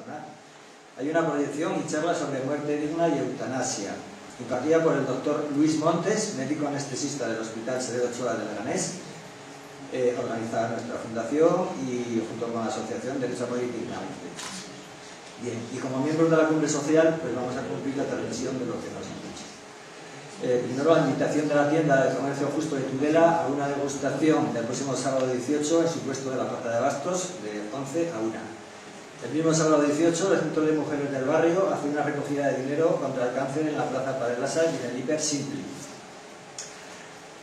Barcelona, hay una proyección y charla sobre muerte digna y eutanasia, impartida por el doctor Luis Montes, médico anestesista del Hospital Severo Ochoa de Leganés, organizada nuestra fundación y junto con la Asociación Derecho a Morir Dignamente. Bien, y como miembros de la Cumbre Social, pues vamos a cumplir la transmisión de lo que nos han dicho. Primero, la invitación de la tienda de comercio justo de Tudela a una degustación del próximo sábado 18 en su puesto de la Plaza de Bastos, de 11 a 1. El mismo sábado 18, el Centro de Mujeres del Barrio hace una recogida de dinero contra el cáncer en la Plaza Parelasa y en el Hiper Simpli.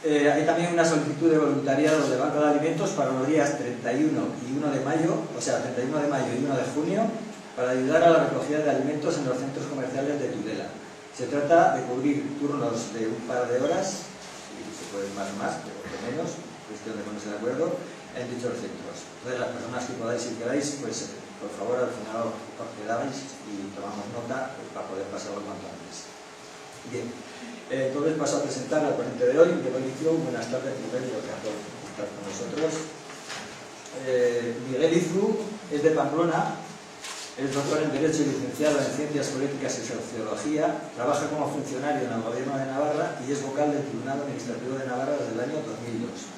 Hay también una solicitud de voluntariado de Banco de Alimentos para los días 31 y 1 de mayo, o sea, 31 de mayo y 1 de junio, para ayudar a la recogida de alimentos en los centros comerciales de Tudela. Se trata de cubrir turnos de un par de horas, si se puede más, pero por lo menos, cuestión de ponerse de acuerdo, en dichos centros. Entonces, las personas que podáis y queráis, pues por favor, al final os quedáis y tomamos nota para poder pasarlo cuanto antes. Bien, entonces paso a presentar al ponente de hoy, Miguel Izu. Buenas tardes, Miguel, gracias por estar con nosotros. Miguel Izu es de Pamplona. Es doctor en Derecho y licenciado en Ciencias Políticas y Sociología, trabaja como funcionario en el Gobierno de Navarra y es vocal del Tribunal Administrativo de Navarra desde el año 2002.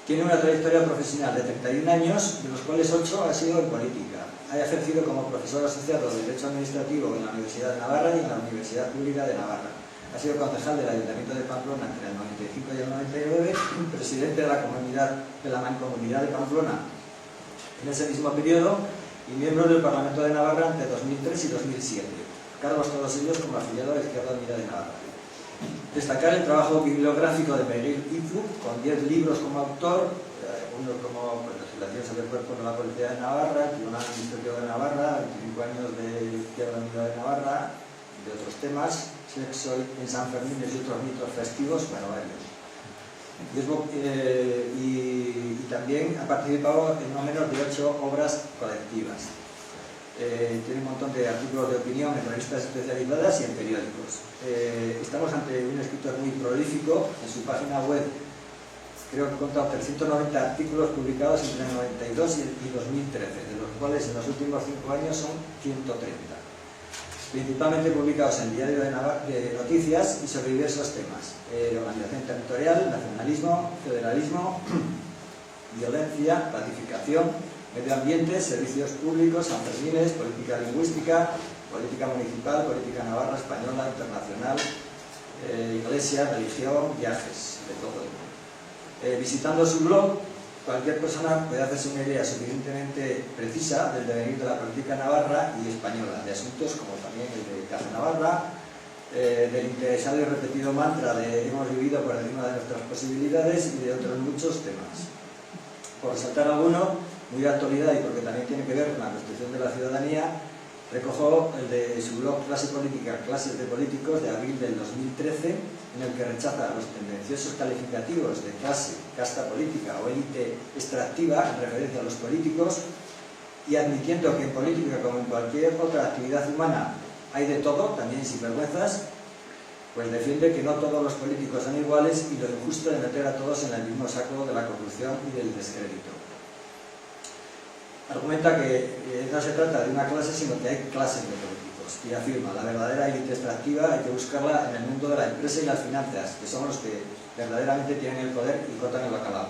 Tiene una trayectoria profesional de 31 años, de los cuales 8 ha sido en política. Ha ejercido como profesor asociado de Derecho Administrativo en la Universidad de Navarra y en la Universidad Pública de Navarra. Ha sido concejal del Ayuntamiento de Pamplona entre el 95 y el 99, presidente de la Mancomunidad de Pamplona en ese mismo periodo, y miembro del Parlamento de Navarra entre 2003 y 2007, cargos todos ellos como afiliado a la Izquierda Unida de Navarra. Destacar el trabajo bibliográfico de Miguel Izu, con 10 libros como autor, uno como Legislación sobre el Cuerpo de la Policía de Navarra, el Tribunal Administrativo de Navarra, 25 años de Izquierda Unida de Navarra, de otros temas, Sexo en San Fermín y otros mitos festivos, bueno, varios. Y también ha participado en no menos de 8 obras colectivas. Tiene un montón de artículos de opinión en revistas especializadas y en periódicos. Estamos ante un escritor muy prolífico. En su página web creo que ha contado 390 artículos publicados entre el 92 y 2013, de los cuales en los últimos 5 años son 130. Principalmente publicados en el Diario de Noticias y sobre diversos temas: organización territorial, nacionalismo, federalismo, violencia, pacificación, medio ambiente, servicios públicos, sanfermines, política lingüística, política municipal, política navarra, española, internacional, iglesia, religión, viajes, de todo. Visitando su blog, cualquier persona puede hacerse una idea suficientemente precisa del devenir de la política navarra y española, de asuntos como también el de Caja Navarra, del interesado y repetido mantra de hemos vivido por encima de nuestras posibilidades y de otros muchos temas. Por resaltar alguno, muy de actualidad y porque también tiene que ver con la construcción de la ciudadanía, recojo el de su blog Clase Política, Clases de Políticos, de abril del 2013, en el que rechaza los tendenciosos calificativos de clase, casta política o élite extractiva en referencia a los políticos, y admitiendo que en política, como en cualquier otra actividad humana, hay de todo, también sinvergüenzas, pues defiende que no todos los políticos son iguales y lo injusto de meter a todos en el mismo saco de la corrupción y del descrédito. Argumenta que no se trata de una clase, sino que hay clases de políticos, y afirma: la verdadera élite extractiva hay que buscarla en el mundo de la empresa y las finanzas, que son los que verdaderamente tienen el poder y cotan el bacalao.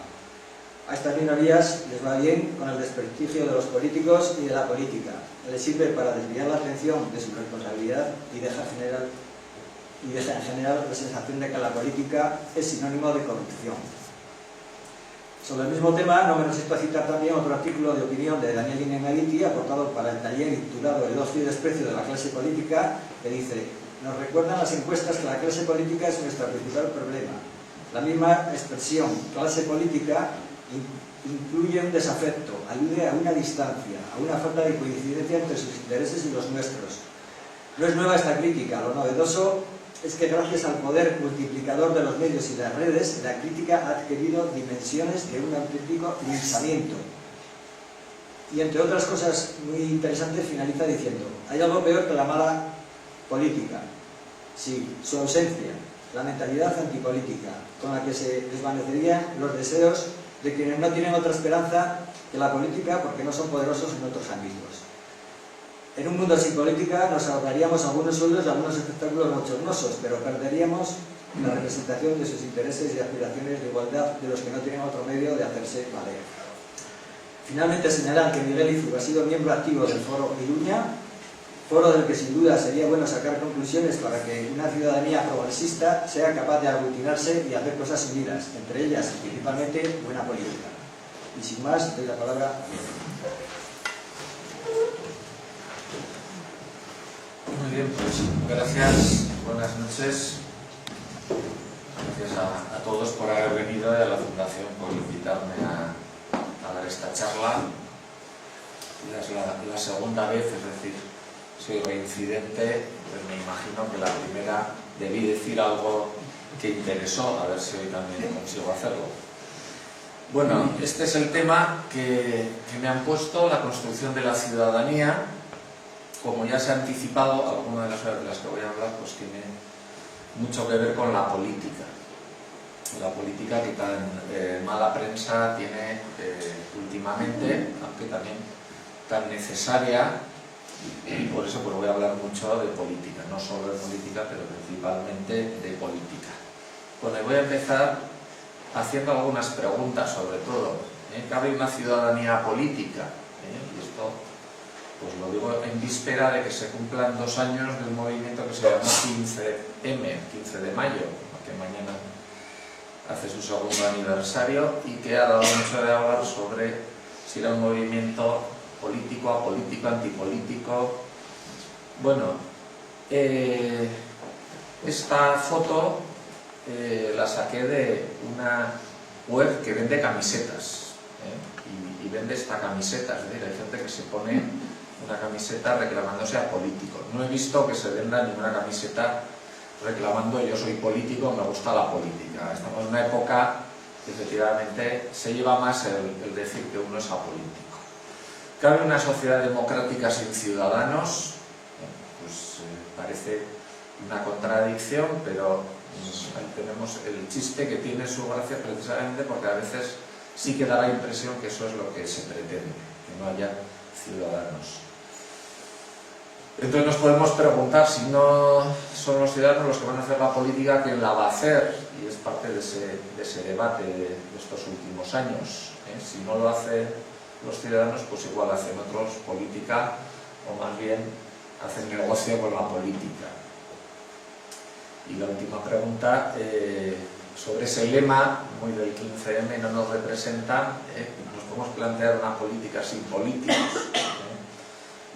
A estas minorías les va bien con el desprestigio de los políticos y de la política. Les sirve para desviar la atención de su responsabilidad y deja en general la sensación de que la política es sinónimo de corrupción. Sobre el mismo tema, no me resisto a citar también otro artículo de opinión de Daniel Inemeguiti, aportado para el taller titulado El ocio y desprecio de la clase política, que dice: nos recuerdan las encuestas que la clase política es nuestro principal problema. La misma expresión, clase política, incluye un desafecto, alude a una distancia, a una falta de coincidencia entre sus intereses y los nuestros. No es nueva esta crítica, lo novedoso es que gracias al poder multiplicador de los medios y las redes, la crítica ha adquirido dimensiones de un auténtico linchamiento. Y entre otras cosas muy interesantes finaliza diciendo: hay algo peor que la mala política. Sí, su ausencia, la mentalidad antipolítica, con la que se desvanecerían los deseos de quienes no tienen otra esperanza que la política porque no son poderosos en otros ámbitos. En un mundo sin política nos ahorraríamos algunos sueldos y algunos espectáculos bochornosos, pero perderíamos la representación de sus intereses y aspiraciones de igualdad de los que no tienen otro medio de hacerse valer. Finalmente señalar que Miguel Izu ha sido miembro activo del Foro Iruña, foro del que sin duda sería bueno sacar conclusiones para que una ciudadanía progresista sea capaz de aglutinarse y hacer cosas unidas, entre ellas principalmente buena política. Y sin más, doy la palabra a Miguel. Muy bien, pues gracias, buenas noches. Gracias a todos por haber venido y a la Fundación por invitarme a dar esta charla. Ya es la segunda vez, es decir, soy reincidente, pues me imagino que la primera debí decir algo que interesó, a ver si hoy también consigo hacerlo. Bueno, este es el tema que me han puesto, la construcción de la ciudadanía. Como ya se ha anticipado, alguna de las cosas de las que voy a hablar pues tiene mucho que ver con la política. La política que tan mala prensa tiene últimamente, aunque también tan necesaria, y por eso pues voy a hablar mucho de política, no solo de política, pero principalmente de política. Bueno, y voy a empezar haciendo algunas preguntas sobre todo. ¿Cabe una ciudadanía política? Y esto pues lo digo en víspera de que se cumplan 2 años del movimiento que se llamó 15M, 15 de mayo, que mañana hace su segundo aniversario, y que ha dado mucho de hablar sobre si era un movimiento político, apolítico, antipolítico. Bueno, esta foto la saqué de una web que vende camisetas, y vende esta camiseta, es decir, hay gente que se pone una camiseta reclamándose a político. No he visto que se venda ninguna camiseta reclamando yo soy político, me gusta la política. Estamos en una época que efectivamente se lleva más el decir que uno es apolítico. ¿Cabe una sociedad democrática sin ciudadanos? Pues parece una contradicción, pero ahí tenemos el chiste que tiene su gracia precisamente porque a veces sí que da la impresión que eso es lo que se pretende, que no haya ciudadanos. Entonces nos podemos preguntar, si no son los ciudadanos los que van a hacer la política, ¿quién la va a hacer? Y es parte de ese debate de estos últimos años. Si no lo hacen los ciudadanos, pues igual hacen otros política, o más bien hacen negocio con la política. Y la última pregunta, sobre ese lema, muy del 15M, no nos representa, nos podemos plantear una política sin políticos.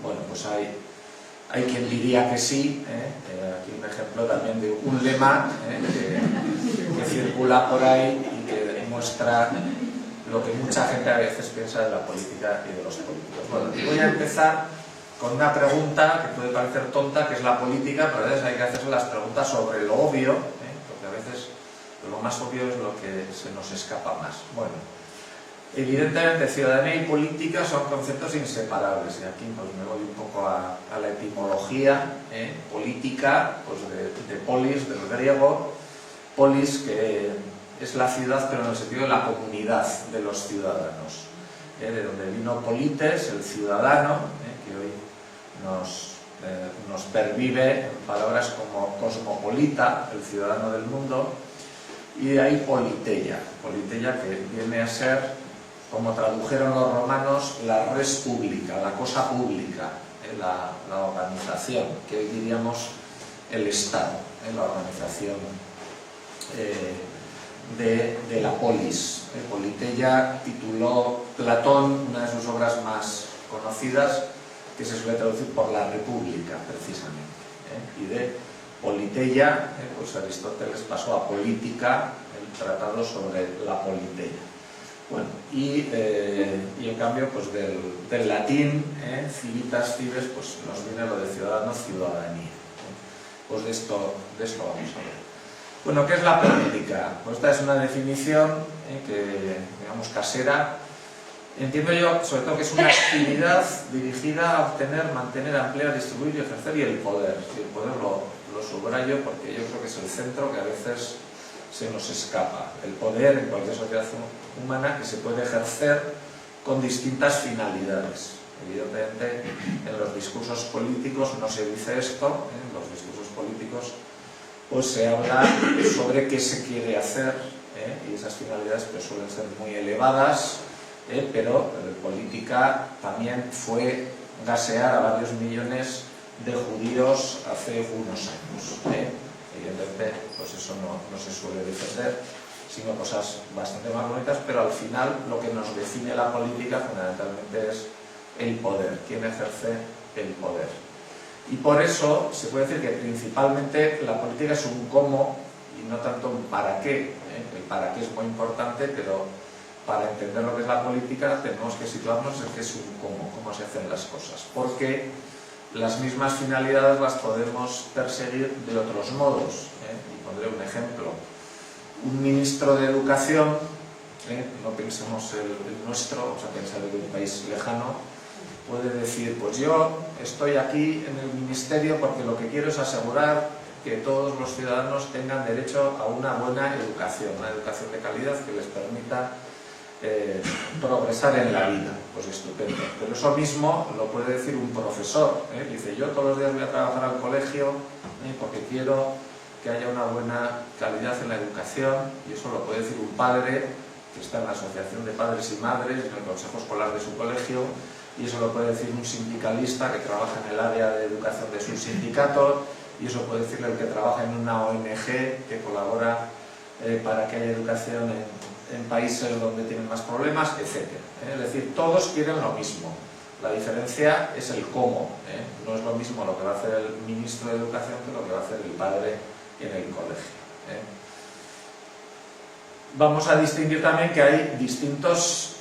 Bueno, pues hay quien diría que sí. Aquí un ejemplo también de un lema que circula por ahí y que muestra lo que mucha gente a veces piensa de la política y de los políticos. Bueno, voy a empezar con una pregunta que puede parecer tonta, que es la política, pero a veces hay que hacerse las preguntas sobre lo obvio, porque a veces lo más obvio es lo que se nos escapa más. Bueno, evidentemente ciudadanía y política son conceptos inseparables, y aquí pues me voy un poco a la etimología. Política, pues de polis, del griego, polis, que es la ciudad, pero en el sentido de la comunidad de los ciudadanos, de donde vino polites, el ciudadano, que hoy nos pervive en palabras como cosmopolita, el ciudadano del mundo, y de ahí politeia, que viene a ser, como tradujeron los romanos, la res pública, la cosa pública, la organización, que hoy diríamos el Estado, la organización de la polis. Politeia tituló Platón una de sus obras más conocidas, que se suele traducir por la república, precisamente. Y de politeia, pues Aristóteles pasó a política, el tratado sobre la politeia. Bueno, y en cambio pues del latín, civitas, cives, pues nos viene lo de ciudadano, ciudadanía. Pues de esto vamos a ver. Bueno, ¿qué es la política? Pues esta es una definición que, digamos, casera. Entiendo yo, sobre todo, que es una actividad dirigida a obtener, mantener, ampliar, distribuir y ejercer, y el poder. Y el poder lo subrayo porque yo creo que es el centro que a veces se nos escapa. El poder en cualquier sociedad humana, que se puede ejercer con distintas finalidades. Evidentemente, en los discursos políticos no se dice esto, en los discursos políticos pues se habla sobre qué se quiere hacer, y esas finalidades pues suelen ser muy elevadas, pero política también fue gasear a varios millones de judíos hace unos años. Evidentemente, pues eso no se suele defender, sino cosas bastante más bonitas, pero al final lo que nos define la política fundamentalmente es el poder, quién ejerce el poder. Y por eso se puede decir que principalmente la política es un cómo y no tanto un para qué. El para qué es muy importante, pero para entender lo que es la política tenemos que situarnos en que es un cómo se hacen las cosas. Porque las mismas finalidades las podemos perseguir de otros modos. Y pondré un ejemplo. Un ministro de Educación, no pensemos el nuestro, vamos a pensar en un país lejano, puede decir, pues yo estoy aquí en el ministerio porque lo que quiero es asegurar que todos los ciudadanos tengan derecho a una buena educación, una educación de calidad que les permita progresar en la vida. Pues estupendo. Pero eso mismo lo puede decir un profesor. Dice, yo todos los días voy a trabajar al colegio porque quiero que haya una buena calidad en la educación, y eso lo puede decir un padre que está en la asociación de padres y madres, en el consejo escolar de su colegio, y eso lo puede decir un sindicalista que trabaja en el área de educación de su sindicato, y eso puede decirle el que trabaja en una ONG que colabora para que haya educación en países donde tienen más problemas, etc. Es decir, todos quieren lo mismo. La diferencia es el cómo. No es lo mismo lo que va a hacer el ministro de Educación que lo que va a hacer el padre en el colegio. Vamos a distinguir también que hay distintos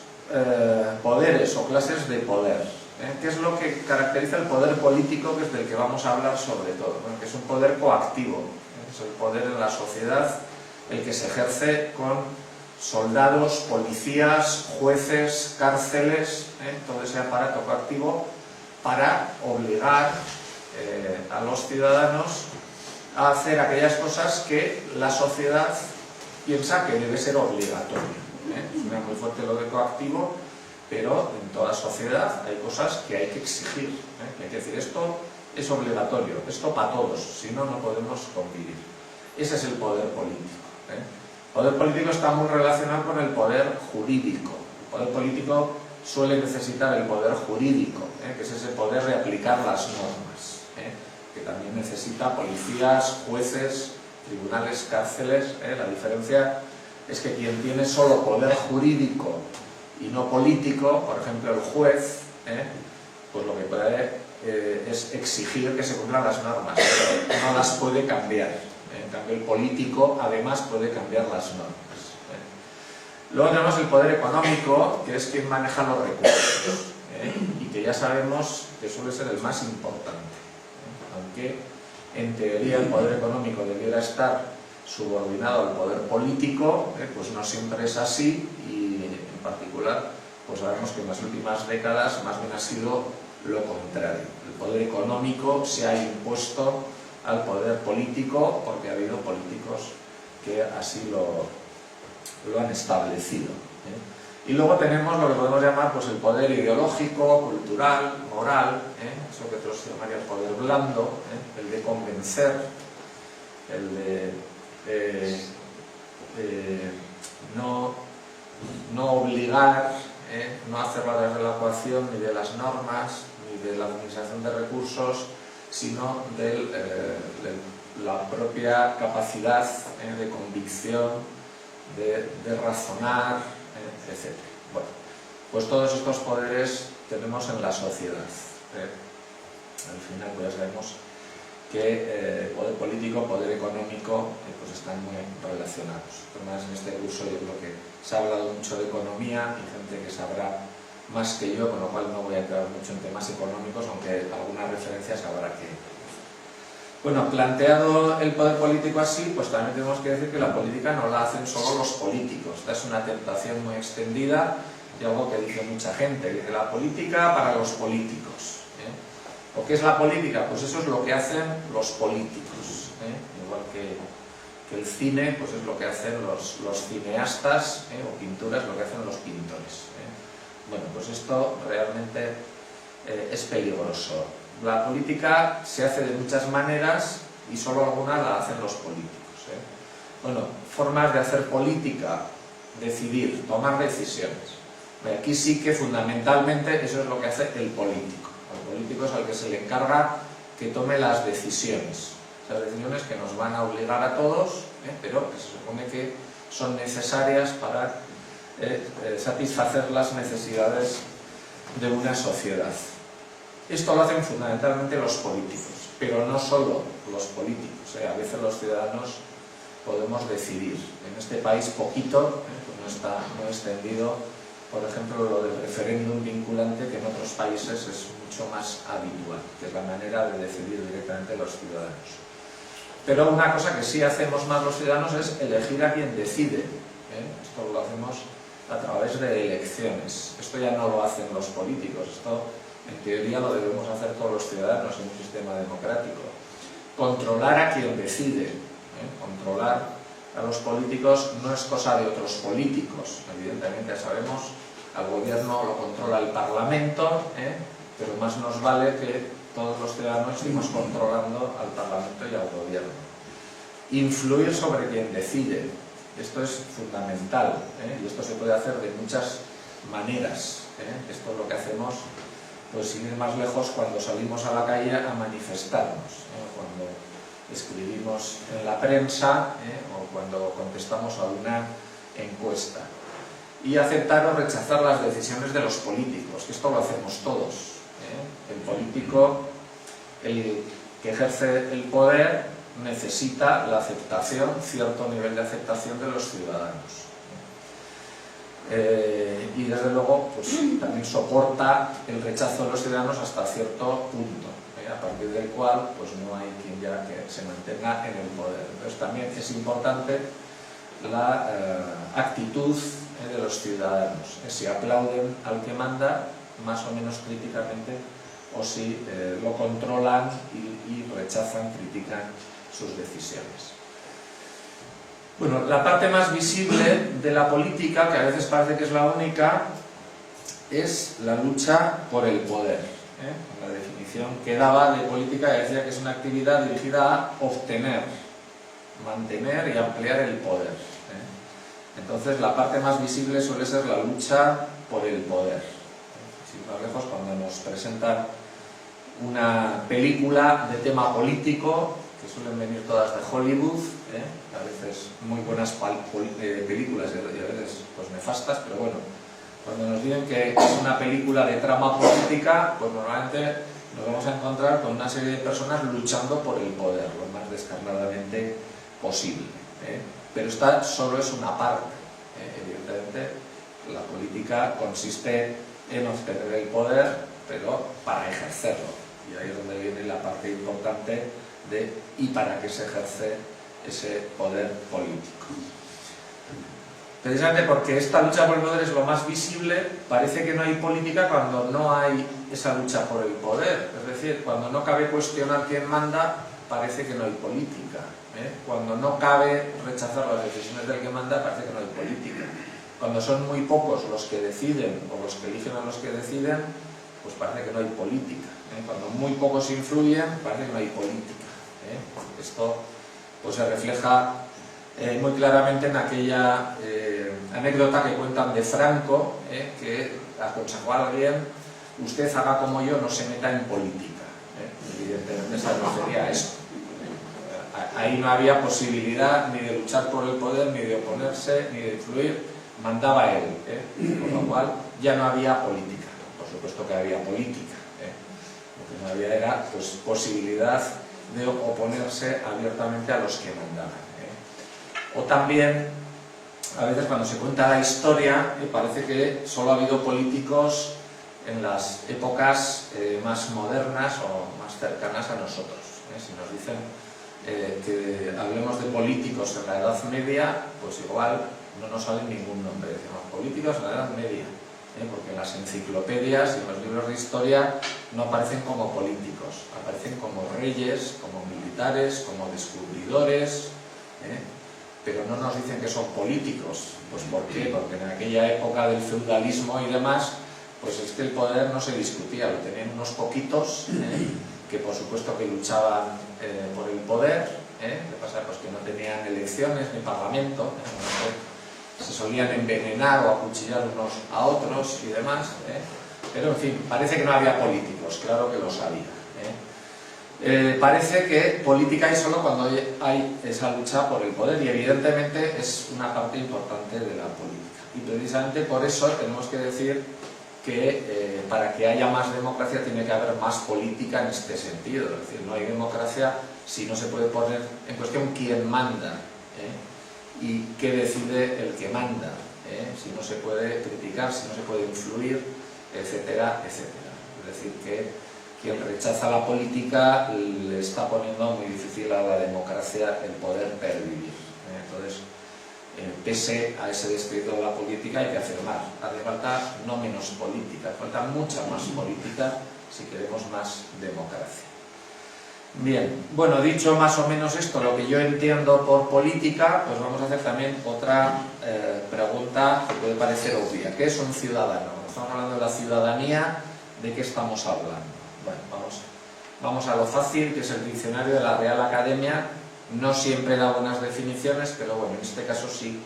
poderes o clases de poder. ¿Qué es lo que caracteriza el poder político, que es del que vamos a hablar sobre todo? Bueno, que es un poder coactivo. Es el poder en la sociedad, el que se ejerce con soldados, policías, jueces, cárceles, todo ese aparato coactivo para obligar a los ciudadanos a hacer aquellas cosas que la sociedad piensa que debe ser obligatorio. Suena muy fuerte lo de coactivo, pero en toda sociedad hay cosas que hay que exigir. Hay que decir, esto es obligatorio, esto para todos, si no, no podemos convivir. Ese es el poder político. El poder político está muy relacionado con el poder jurídico. El poder político suele necesitar el poder jurídico, que es ese poder de aplicar las normas, que también necesita policías, jueces, tribunales, cárceles. La diferencia es que quien tiene solo poder jurídico y no político, por ejemplo el juez, pues lo que puede es exigir que se cumplan las normas, pero no las puede cambiar. En cambio el político además puede cambiar las normas. Luego tenemos el poder económico, que es quien maneja los recursos, y que ya sabemos que suele ser el más importante, aunque en teoría el poder económico debiera estar subordinado al poder político, pues no siempre es así, y en particular pues sabemos que en las últimas décadas más bien ha sido lo contrario. El poder económico se ha impuesto al poder político porque ha habido políticos que así lo han establecido. Y luego tenemos lo que podemos llamar pues, el poder ideológico, cultural, moral, eso que otros llamarían poder blando, el de convencer, el de no obligar, no hacerlo a través de la coacción ni de las normas, ni de la administración de recursos, sino de la propia capacidad de convicción, de razonar, etc. Bueno, pues todos estos poderes tenemos en la sociedad. Al final pues ya sabemos que poder político, poder económico, pues están muy relacionados. Además en este curso yo creo que se ha hablado mucho de economía, y gente que sabrá más que yo, con lo cual no voy a entrar mucho en temas económicos, aunque algunas referencias habrá que... Bueno, planteado el poder político así, pues también tenemos que decir que la política no la hacen solo los políticos. Esta es una tentación muy extendida y algo que dice mucha gente, dice la política para los políticos. ¿O qué es la política? Pues eso es lo que hacen los políticos. Igual que el cine, pues es lo que hacen los cineastas, o pintura es lo que hacen los pintores. Bueno, pues esto realmente es peligroso. La política se hace de muchas maneras y solo algunas la hacen los políticos, ¿eh? Bueno, formas de hacer política: decidir, tomar decisiones. Aquí sí que fundamentalmente eso es lo que hace el político. El político es al que se le encarga que tome las decisiones. Esas decisiones que nos van a obligar a todos, pero que se supone que son necesarias para satisfacer las necesidades de una sociedad. Esto lo hacen fundamentalmente los políticos, pero no solo los políticos. A veces los ciudadanos podemos decidir. En este país poquito, pues no está muy extendido, por ejemplo, lo del referéndum vinculante, que en otros países es mucho más habitual, que es la manera de decidir directamente los ciudadanos. Pero una cosa que sí hacemos más los ciudadanos es elegir a quien decide. Esto lo hacemos a través de elecciones. Esto ya no lo hacen los políticos, esto en teoría lo debemos hacer todos los ciudadanos en un sistema democrático. Controlar a quien decide. Controlar a los políticos no es cosa de otros políticos. Evidentemente, ya sabemos, al gobierno lo controla el Parlamento, pero más nos vale que todos los ciudadanos estemos controlando al Parlamento y al gobierno. Influir sobre quien decide. Esto es fundamental, y esto se puede hacer de muchas maneras. Esto es lo que hacemos, pues sin ir más lejos, cuando salimos a la calle a manifestarnos, cuando escribimos en la prensa, o cuando contestamos a una encuesta. Y aceptar o rechazar las decisiones de los políticos, que esto lo hacemos todos. El político, el que ejerce el poder, necesita la aceptación, cierto nivel de aceptación de los ciudadanos. Y desde luego, pues también soporta el rechazo de los ciudadanos hasta cierto punto, a partir del cual pues no hay quien ya que se mantenga en el poder. Entonces también es importante la actitud de los ciudadanos, si aplauden al que manda más o menos críticamente, o si lo controlan y rechazan, critican sus decisiones. Bueno, la parte más visible de la política, que a veces parece que es la única, es la lucha por el poder. La definición que daba de política decía que es una actividad dirigida a obtener, mantener y ampliar el poder. Entonces la parte más visible suele ser la lucha por el poder. Sin más lejos, cuando nos presentan una película de tema político, que suelen venir todas de Hollywood, a veces muy buenas películas y a veces pues nefastas, pero bueno, cuando nos dicen que es una película de trama política, pues normalmente nos vamos a encontrar con una serie de personas luchando por el poder, lo más descarnadamente posible. Pero esta solo es una parte. Evidentemente, la política consiste en obtener el poder, pero para ejercerlo. Y ahí es donde viene la parte importante de ¿y para qué se ejerce ese poder político? Precisamente porque esta lucha por el poder es lo más visible, parece que no hay política cuando no hay esa lucha por el poder. Es decir, cuando no cabe cuestionar quién manda, parece que no hay política. Cuando no cabe rechazar las decisiones del que manda, parece que no hay política. Cuando son muy pocos los que deciden o los que eligen a los que deciden, pues parece que no hay política. Cuando muy pocos influyen, parece que no hay política. Esto pues se refleja muy claramente en aquella anécdota que cuentan de Franco, que aconsejó a alguien: usted haga como yo, no se meta en política. Evidentemente se refería a esto. Ahí no había posibilidad ni de luchar por el poder, ni de oponerse, ni de influir, mandaba él, con lo cual ya no había política. Por supuesto que había política, lo que no había era pues, posibilidad de oponerse abiertamente a los que mandaban. O también, a veces cuando se cuenta la historia, parece que solo ha habido políticos en las épocas más modernas o más cercanas a nosotros. Si nos dicen que hablemos de políticos en la Edad Media, pues igual no nos sale ningún nombre. Decimos políticos en la Edad Media, porque en las enciclopedias y en los libros de historia no aparecen como políticos, aparecen como reyes, como militares, como descubridores, pero no nos dicen que son políticos. Pues ¿por qué? Porque en aquella época del feudalismo y demás, pues es que el poder no se discutía, lo tenían unos poquitos que por supuesto que luchaban por el poder, ¿qué pasa? Pues que no tenían elecciones ni parlamento, se solían envenenar o acuchillar unos a otros y demás, pero en fin, parece que no había políticos, claro que los había. Parece que política hay solo cuando hay esa lucha por el poder y evidentemente es una parte importante de la política. Y precisamente por eso tenemos que decir que para que haya más democracia tiene que haber más política en este sentido. Es decir, no hay democracia si no se puede poner en cuestión quién manda y qué decide el que manda, si no se puede criticar, si no se puede influir, etcétera, etcétera. Es decir, que quien rechaza la política le está poniendo muy difícil a la democracia el poder pervivir. Entonces, pese a ese descrédito de la política hay que afirmar, hace falta no menos política, hace falta mucha más política si queremos más democracia. Bien, bueno, dicho más o menos esto, lo que yo entiendo por política, pues vamos a hacer también otra pregunta que puede parecer obvia. ¿Qué es un ciudadano? Estamos hablando de la ciudadanía, ¿de qué estamos hablando? Bueno, vamos a lo fácil, que es el diccionario de la Real Academia. No siempre da buenas definiciones, pero bueno, en este caso sí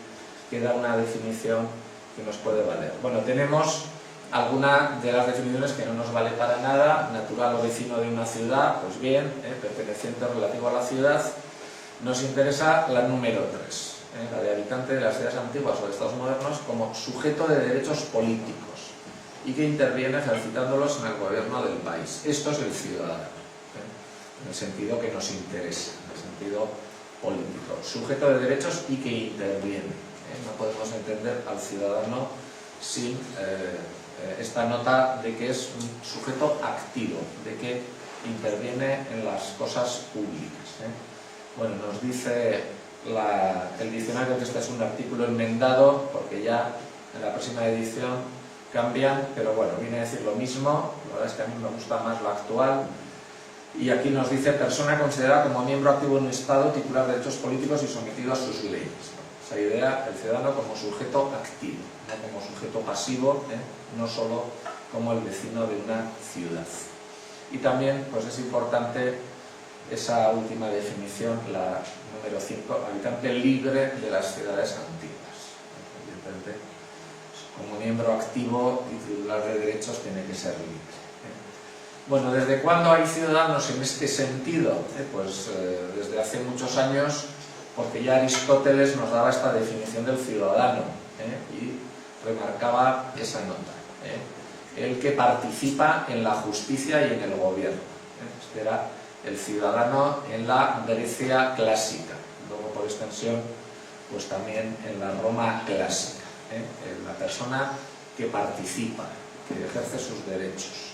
que da una definición que nos puede valer. Bueno, tenemos alguna de las definiciones que no nos vale para nada. Natural o vecino de una ciudad, pues bien, perteneciente o relativo a la ciudad. Nos interesa la número 3, la de habitante de las ciudades antiguas o de estados modernos como sujeto de derechos políticos y que interviene ejercitándolos en el gobierno del país. Esto es el ciudadano, en el sentido que nos interesa, en el sentido político. Sujeto de derechos y que interviene. No podemos entender al ciudadano sin esta nota de que es un sujeto activo, de que interviene en las cosas públicas. Bueno, nos dice el diccionario que este es un artículo enmendado, porque ya en la próxima edición cambian, pero bueno, viene a decir lo mismo. La verdad es que a mí me gusta más lo actual. Y aquí nos dice persona considerada como miembro activo de un Estado, titular de derechos políticos y sometido a sus leyes. Esa idea, el ciudadano como sujeto activo, no como sujeto pasivo, no solo como el vecino de una ciudad. Y también pues es importante esa última definición, la número 5, habitante libre de las ciudades antiguas. Evidentemente, como miembro activo y titular de derechos tiene que ser libre. Bueno, ¿desde cuándo hay ciudadanos en este sentido? Pues desde hace muchos años, porque ya Aristóteles nos daba esta definición del ciudadano y remarcaba esa nota. El que participa en la justicia y en el gobierno. Este era el ciudadano en la Grecia clásica, luego por extensión pues también en la Roma clásica. La persona que participa, que ejerce sus derechos.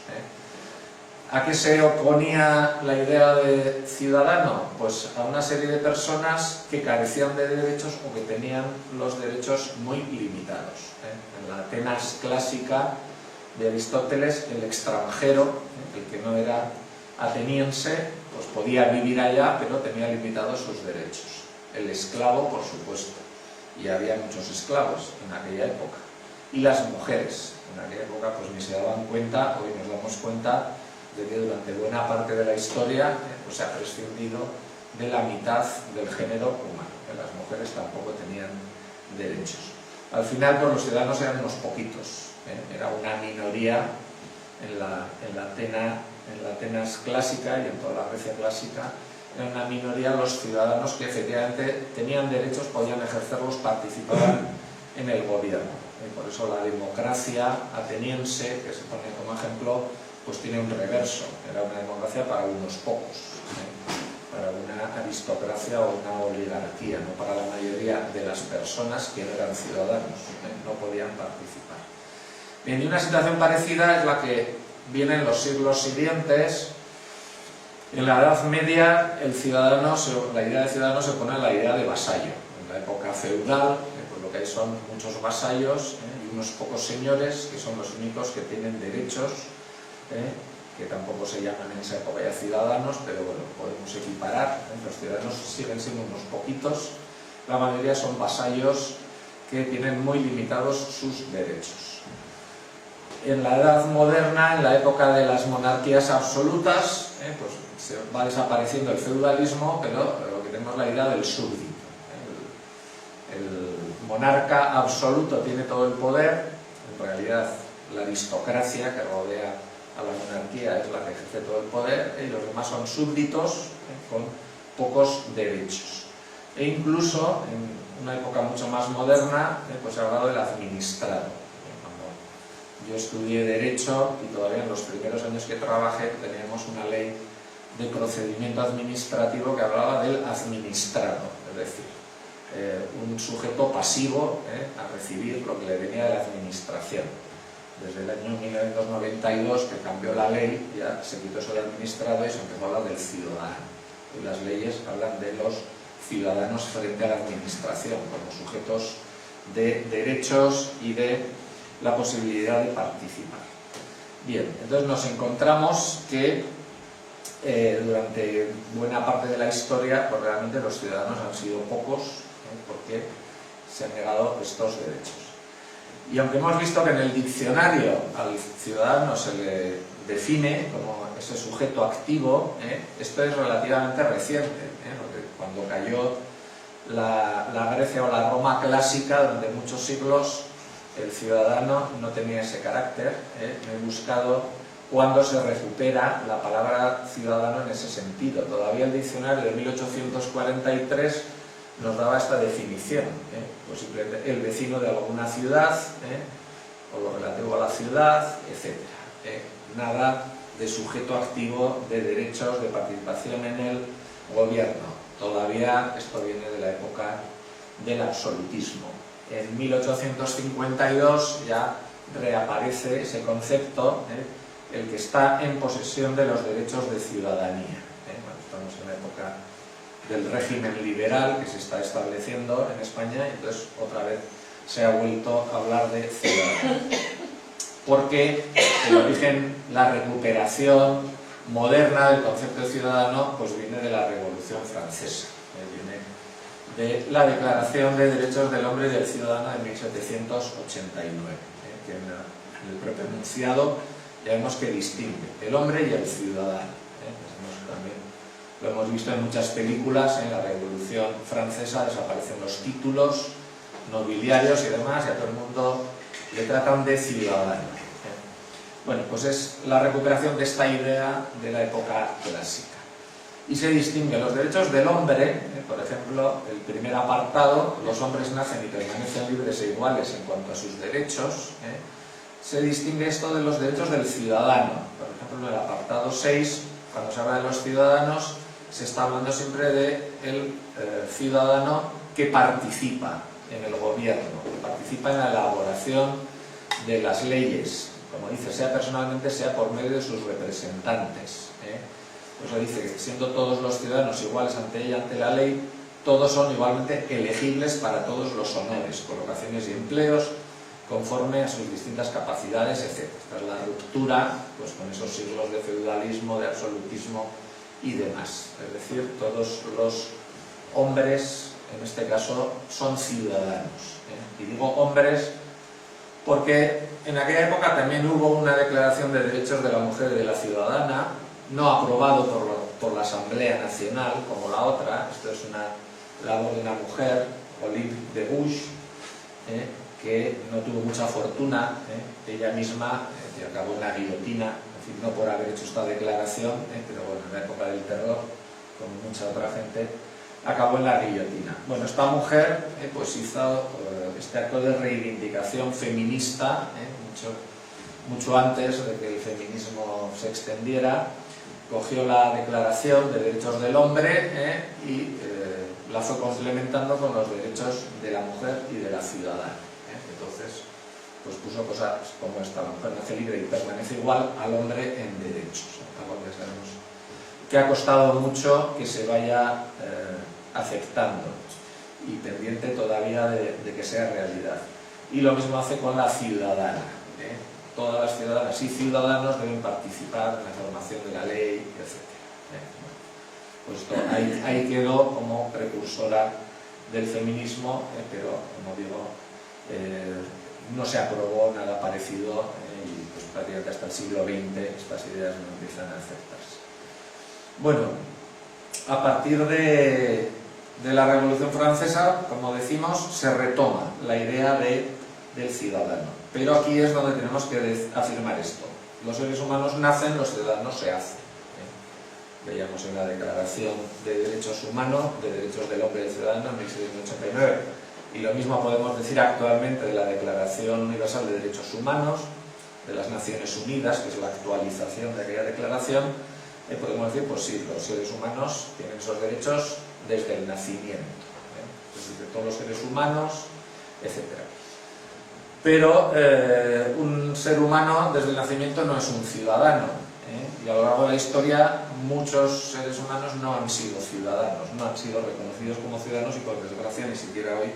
¿A qué se oponía la idea de ciudadano? Pues a una serie de personas que carecían de derechos o que tenían los derechos muy limitados. En la Atenas clásica de Aristóteles, el extranjero, el que no era ateniense, pues podía vivir allá, pero tenía limitados sus derechos. El esclavo, por supuesto. Y había muchos esclavos en aquella época. Y las mujeres, en aquella época pues ni se daban cuenta, hoy nos damos cuenta de que durante buena parte de la historia pues se ha prescindido de la mitad del género humano. Las mujeres tampoco tenían derechos. Al final pues los ciudadanos eran unos poquitos, era una minoría en la Atenas clásica y en toda la Grecia clásica. Era una minoría los ciudadanos que efectivamente tenían derechos, podían ejercerlos, participaban en el gobierno. Por eso la democracia ateniense, que se pone como ejemplo, pues tiene un reverso. Era una democracia para unos pocos, para una aristocracia o una oligarquía, no para la mayoría de las personas que no eran ciudadanos, no podían participar. Bien, y una situación parecida es la que viene en los siglos siguientes. En la Edad Media, la idea de ciudadano se opone a la idea de vasallo. En la época feudal, pues lo que hay son muchos vasallos y unos pocos señores que son los únicos que tienen derechos, que tampoco se llaman en esa época ya ciudadanos, pero bueno, podemos equiparar. Los ciudadanos siguen siendo unos poquitos, la mayoría son vasallos que tienen muy limitados sus derechos. en la Edad Moderna, en la época de las monarquías absolutas, pues se va desapareciendo el feudalismo, pero lo que tenemos es la idea del súbdito. El monarca absoluto tiene todo el poder, en realidad la aristocracia que rodea a la monarquía es la que ejerce todo el poder, y los demás son súbditos con pocos derechos. E incluso en una época mucho más moderna, pues se ha hablado del administrado. Cuando yo estudié Derecho, y todavía en los primeros años que trabajé, teníamos una ley de procedimiento administrativo que hablaba del administrado, es decir, un sujeto pasivo a recibir lo que le venía de la administración. Desde el año 1992, que cambió la ley, ya se quitó eso de administrado y se empezó a hablar del ciudadano. Y las leyes hablan de los ciudadanos frente a la administración, como sujetos de derechos y de la posibilidad de participar. Bien, entonces nos encontramos que durante buena parte de la historia, pues realmente los ciudadanos han sido pocos, porque se han negado estos derechos. Y aunque hemos visto que en el diccionario al ciudadano se le define como ese sujeto activo, esto es relativamente reciente, porque cuando cayó la Grecia o la Roma clásica, durante muchos siglos el ciudadano no tenía ese carácter. Me he buscado cuándo se recupera la palabra ciudadano en ese sentido. Todavía el diccionario de 1843 nos daba esta definición, pues simplemente el vecino de alguna ciudad, o lo relativo a la ciudad, etc. Nada de sujeto activo, de derechos, de participación en el gobierno. Todavía esto viene de la época del absolutismo. En 1852 ya reaparece ese concepto, el que está en posesión de los derechos de ciudadanía. Bueno, estamos en la época del régimen liberal que se está estableciendo en España, y entonces otra vez se ha vuelto a hablar de ciudadanía. Porque el origen, la recuperación moderna del concepto de ciudadano, pues viene de la Revolución Francesa, viene de la Declaración de Derechos del Hombre y del Ciudadano de 1789, que en el propio enunciado ya vemos que distingue el hombre y el ciudadano. También lo hemos visto en muchas películas. En la Revolución Francesa desaparecen los títulos nobiliarios y demás, y a todo el mundo le tratan de ciudadano. Bueno, pues es la recuperación de esta idea de la época clásica. Y se distinguen los derechos del hombre, por ejemplo, el primer apartado, los hombres nacen y permanecen libres e iguales en cuanto a sus derechos. Se distingue esto de los derechos del ciudadano. Por ejemplo, en el apartado 6, cuando se habla de los ciudadanos, se está hablando siempre del ciudadano que participa en el gobierno, que participa en la elaboración de las leyes, como dice, sea personalmente, sea por medio de sus representantes. Pues dice que siendo todos los ciudadanos iguales ante ella, ante la ley, todos son igualmente elegibles para todos los honores, colocaciones y empleos, conforme a sus distintas capacidades, etc. Esta es la ruptura, pues, con esos siglos de feudalismo, de absolutismo y demás. Es decir, todos los hombres, en este caso, son ciudadanos. Y digo hombres porque en aquella época también hubo una declaración de derechos de la mujer y de la ciudadana, no aprobado por la Asamblea Nacional como la otra. Esto es una labor de una mujer, Olive de Gouges, que no tuvo mucha fortuna, ella misma, que acabó en la guillotina, en fin, no por haber hecho esta declaración, pero bueno, en la época del terror, como mucha otra gente, acabó en la guillotina. Bueno, esta mujer pues hizo este acto de reivindicación feminista, mucho antes de que el feminismo se extendiera. Cogió la Declaración de Derechos del Hombre y la fue complementando con los derechos de la mujer y de la ciudadana. Entonces, pues puso cosas como esta: la mujer nace libre y permanece igual al hombre en derechos. Algo que sabemos que ha costado mucho que se vaya aceptando, y pendiente todavía de que sea realidad. Y lo mismo hace con la ciudadana. Todas las ciudadanas y ciudadanos deben participar en la formación de la ley, etc. Pues esto ahí quedó como precursora del feminismo, pero, como digo, no se aprobó nada parecido, y pues prácticamente hasta el siglo XX estas ideas no empiezan a aceptarse. Bueno, a partir de la Revolución Francesa, como decimos, se retoma la idea del ciudadano. Pero aquí es donde tenemos que afirmar esto. Los seres humanos nacen, los ciudadanos se hacen. Veíamos en la Declaración de Derechos Humanos, de Derechos del Hombre y del Ciudadano, en 1789. Y lo mismo podemos decir actualmente de la Declaración Universal de Derechos Humanos, de las Naciones Unidas, que es la actualización de aquella declaración. Podemos decir, pues sí, los seres humanos tienen esos derechos desde el nacimiento. Es decir, todos los seres humanos, etc. Pero un ser humano desde el nacimiento no es un ciudadano. Y a lo largo de la historia muchos seres humanos no han sido ciudadanos, no han sido reconocidos como ciudadanos y por desgracia ni siquiera hoy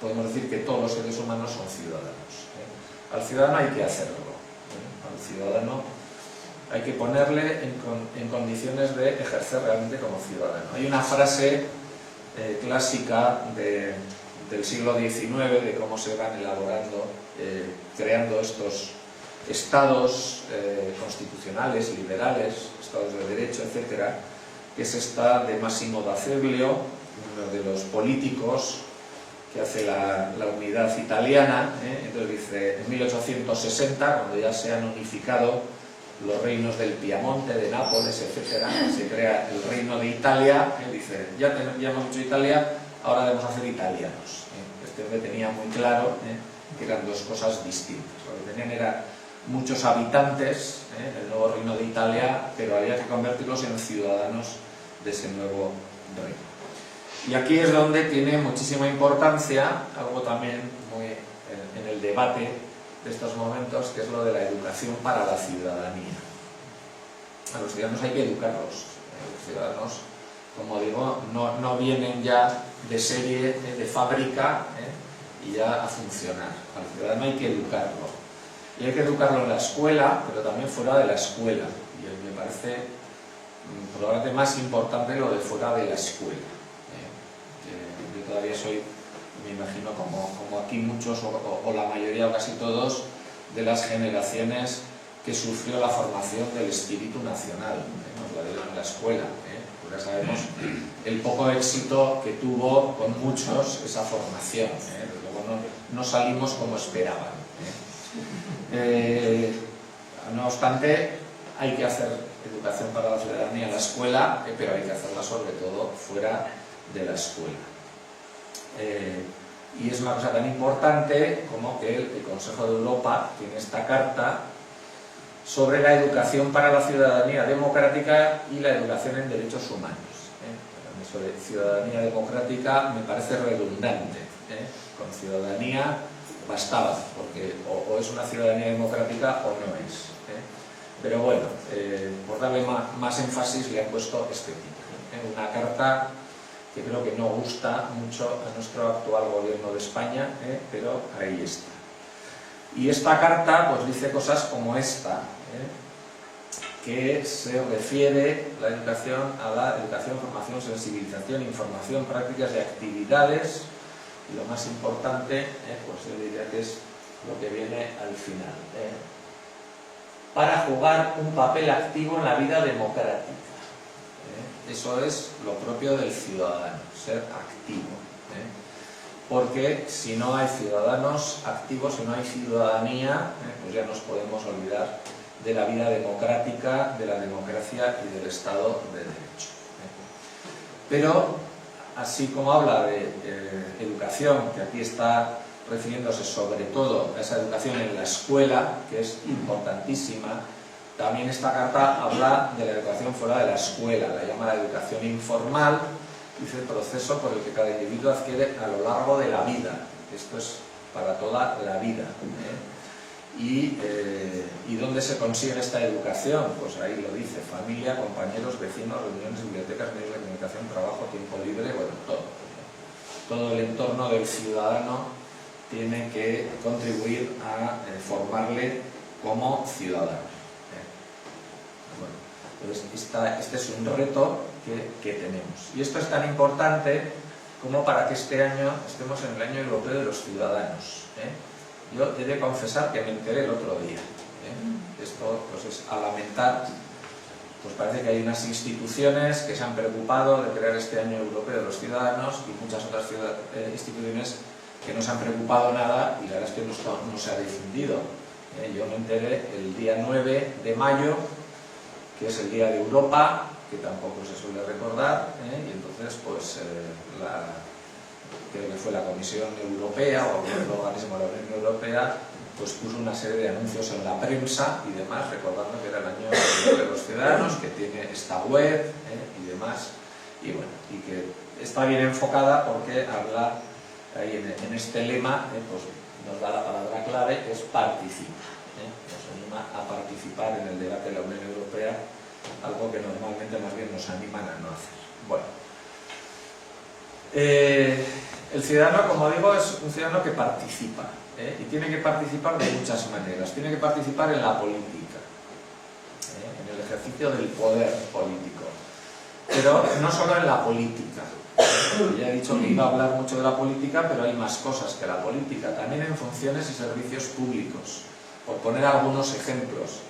podemos decir que todos los seres humanos son ciudadanos. Al ciudadano hay que hacerlo. Al ciudadano hay que ponerle en condiciones de ejercer realmente como ciudadano. Hay una frase clásica del siglo XIX de cómo se van elaborando, creando estos estados constitucionales, liberales, estados de derecho, etcétera, que es esta de Massimo d'Azeglio, uno de los políticos que hace la unidad italiana. Entonces dice, en 1860, cuando ya se han unificado los reinos del Piamonte, de Nápoles, etcétera, se crea el reino de Italia. Dice, ya hemos hecho Italia, ahora debemos hacer italianos. Este hombre tenía muy claro que eran dos cosas distintas. Lo que tenían era muchos habitantes, el nuevo reino de Italia, pero había que convertirlos en ciudadanos de ese nuevo reino. Y aquí es donde tiene muchísima importancia, algo también muy en el debate de estos momentos, que es lo de la educación para la ciudadanía. A los ciudadanos hay que educarlos. Los ciudadanos, como digo, no vienen ya de serie, de fábrica, y ya a funcionar. Al ciudadano hay que educarlo. Y hay que educarlo en la escuela, pero también fuera de la escuela. Y me parece probablemente más importante lo de fuera de la escuela. Yo todavía soy, me imagino, como aquí muchos, o la mayoría o casi todos, de las generaciones que sufrió la formación del espíritu nacional. Nos la dieron en la escuela. Porque ya sabemos el poco éxito que tuvo con muchos esa formación. Luego no salimos como esperaban. No obstante, hay que hacer educación para la ciudadanía en la escuela, pero hay que hacerla sobre todo fuera de la escuela. Y es una cosa tan importante como que el Consejo de Europa tiene esta carta sobre la educación para la ciudadanía democrática y la educación en derechos humanos. Eso de ciudadanía democrática me parece redundante. Con ciudadanía bastaba, porque o es una ciudadanía democrática o no es. Pero bueno, por darle más énfasis le han puesto este título. Una carta que creo que no gusta mucho a nuestro actual gobierno de España, pero ahí está. Y esta carta pues dice cosas como esta, que se refiere la educación a la educación, formación, sensibilización, información, prácticas y actividades. Y lo más importante, pues yo diría que es lo que viene al final. Para jugar un papel activo en la vida democrática. Eso es lo propio del ciudadano, ser activo. Porque si no hay ciudadanos activos, si no hay ciudadanía, pues ya nos podemos olvidar de la vida democrática, de la democracia y del Estado de Derecho. Pero, así como habla de educación, que aquí está refiriéndose sobre todo a esa educación en la escuela, que es importantísima, también esta carta habla de la educación fuera de la escuela, la llama la educación informal, dice el proceso por el que cada individuo adquiere a lo largo de la vida. Esto es para toda la vida. ¿Y dónde se consigue esta educación? Pues ahí lo dice: familia, compañeros, vecinos, reuniones, bibliotecas, medios de comunicación, trabajo, tiempo libre, bueno, todo. Todo el entorno del ciudadano tiene que contribuir a formarle como ciudadano. Bueno, entonces este es un reto que tenemos. Y esto es tan importante como para que este año estemos en el Año Europeo de los Ciudadanos. Yo he de confesar que me enteré el otro día esto pues es a lamentar. Pues parece que hay unas instituciones que se han preocupado de crear este año europeo de los ciudadanos y muchas otras instituciones que no se han preocupado nada, y la verdad es que no se ha difundido. Yo me enteré el día 9 de mayo, que es el Día de Europa, que tampoco se suele recordar, y entonces pues creo que fue la Comisión Europea o el organismo de la Unión Europea, pues puso una serie de anuncios en la prensa y demás, recordando que era el año de los ciudadanos, que tiene esta web y demás, y bueno, y que está bien enfocada porque habla ahí en este lema, pues nos da la palabra clave, que es participa, nos anima a participar en el debate de la Unión Europea, algo que normalmente más bien nos animan a no hacer. Bueno, el ciudadano, como digo, es un ciudadano que participa, y tiene que participar de muchas maneras. Tiene que participar en la política, en el ejercicio del poder político, pero no solo en la política. Ya he dicho que iba a hablar mucho de la política, pero hay más cosas que la política, también en funciones y servicios públicos. Por poner algunos ejemplos,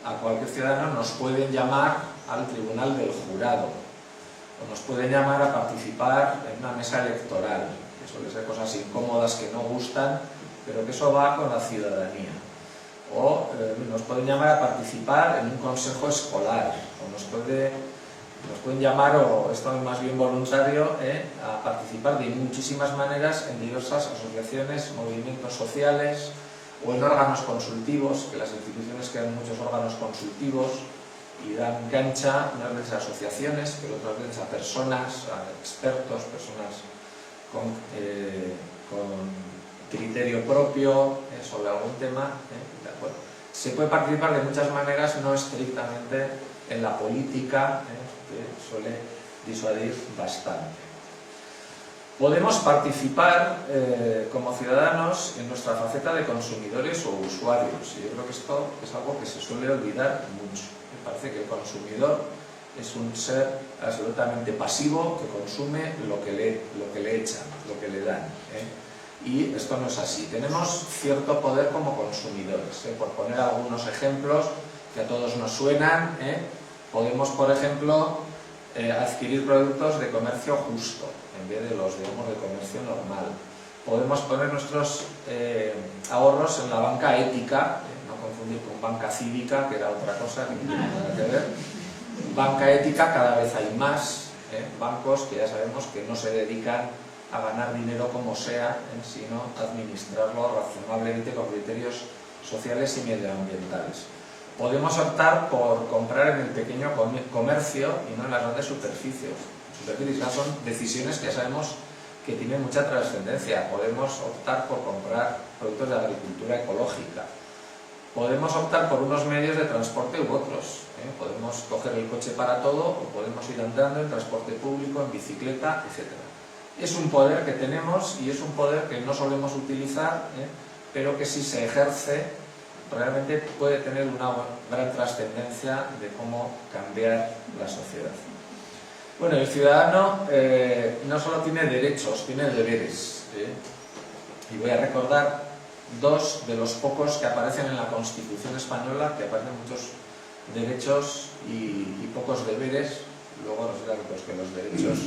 a cualquier ciudadano nos pueden llamar al tribunal del jurado, o nos pueden llamar a participar en una mesa electoral, que suele ser cosas incómodas que no gustan, pero que eso va con la ciudadanía. O nos pueden llamar a participar en un consejo escolar, o nos pueden llamar, o esto es más bien voluntario, a participar de muchísimas maneras en diversas asociaciones, movimientos sociales, o en órganos consultivos, que las instituciones crean muchos órganos consultivos y dan cancha unas veces a asociaciones, pero otras veces a personas, a expertos, personas con criterio propio sobre algún tema. Bueno, se puede participar de muchas maneras, no estrictamente en la política, que suele disuadir bastante. Podemos participar como ciudadanos en nuestra faceta de consumidores o usuarios, y yo creo que esto es algo que se suele olvidar mucho. Me parece que el consumidor es un ser absolutamente pasivo que consume lo que le echan, lo que le dan, y esto no es así. Tenemos cierto poder como consumidores, por poner algunos ejemplos que a todos nos suenan. Podemos, por ejemplo, adquirir productos de comercio justo en vez de los, digamos, de comercio normal. Podemos poner nuestros ahorros en la banca ética, no confundir con banca cívica, que era otra cosa que no tiene nada que ver. Banca ética, cada vez hay más bancos que ya sabemos que no se dedican a ganar dinero como sea, sino a administrarlo razonablemente con criterios sociales y medioambientales. Podemos optar por comprar en el pequeño comercio y no en las grandes superficies. Son decisiones que ya sabemos que tienen mucha trascendencia. Podemos optar por comprar productos de agricultura ecológica. Podemos optar por unos medios de transporte u otros. Podemos coger el coche para todo, o podemos ir andando en transporte público, en bicicleta, etc. Es un poder que tenemos y es un poder que no solemos utilizar, pero que si se ejerce realmente puede tener una gran trascendencia de cómo cambiar la sociedad. Bueno, el ciudadano no solo tiene derechos, tiene deberes. Y voy a recordar dos de los pocos que aparecen en la Constitución española, que aparecen muchos derechos y pocos deberes. Luego nos dirán pues, que los derechos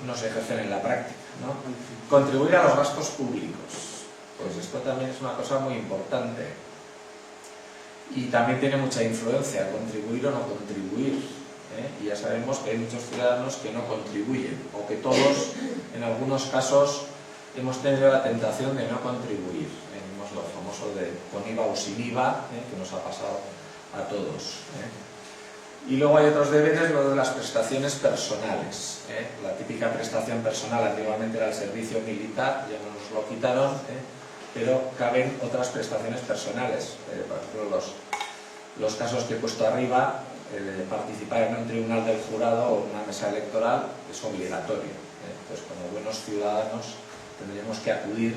no se ejercen en la práctica, ¿no? Contribuir a los gastos públicos. Pues esto también es una cosa muy importante. Y también tiene mucha influencia, contribuir o no contribuir. Y ya sabemos que hay muchos ciudadanos que no contribuyen, o que todos, en algunos casos, hemos tenido la tentación de no contribuir. Vemos lo famoso de con IVA o sin IVA, que nos ha pasado a todos. Y luego hay otros deberes, lo de las prestaciones personales. La típica prestación personal antiguamente era el servicio militar, ya no nos lo quitaron, pero caben otras prestaciones personales. Por ejemplo, los casos que he puesto arriba, participar en un tribunal del jurado o en una mesa electoral es obligatorio. Entonces, como buenos ciudadanos tendríamos que acudir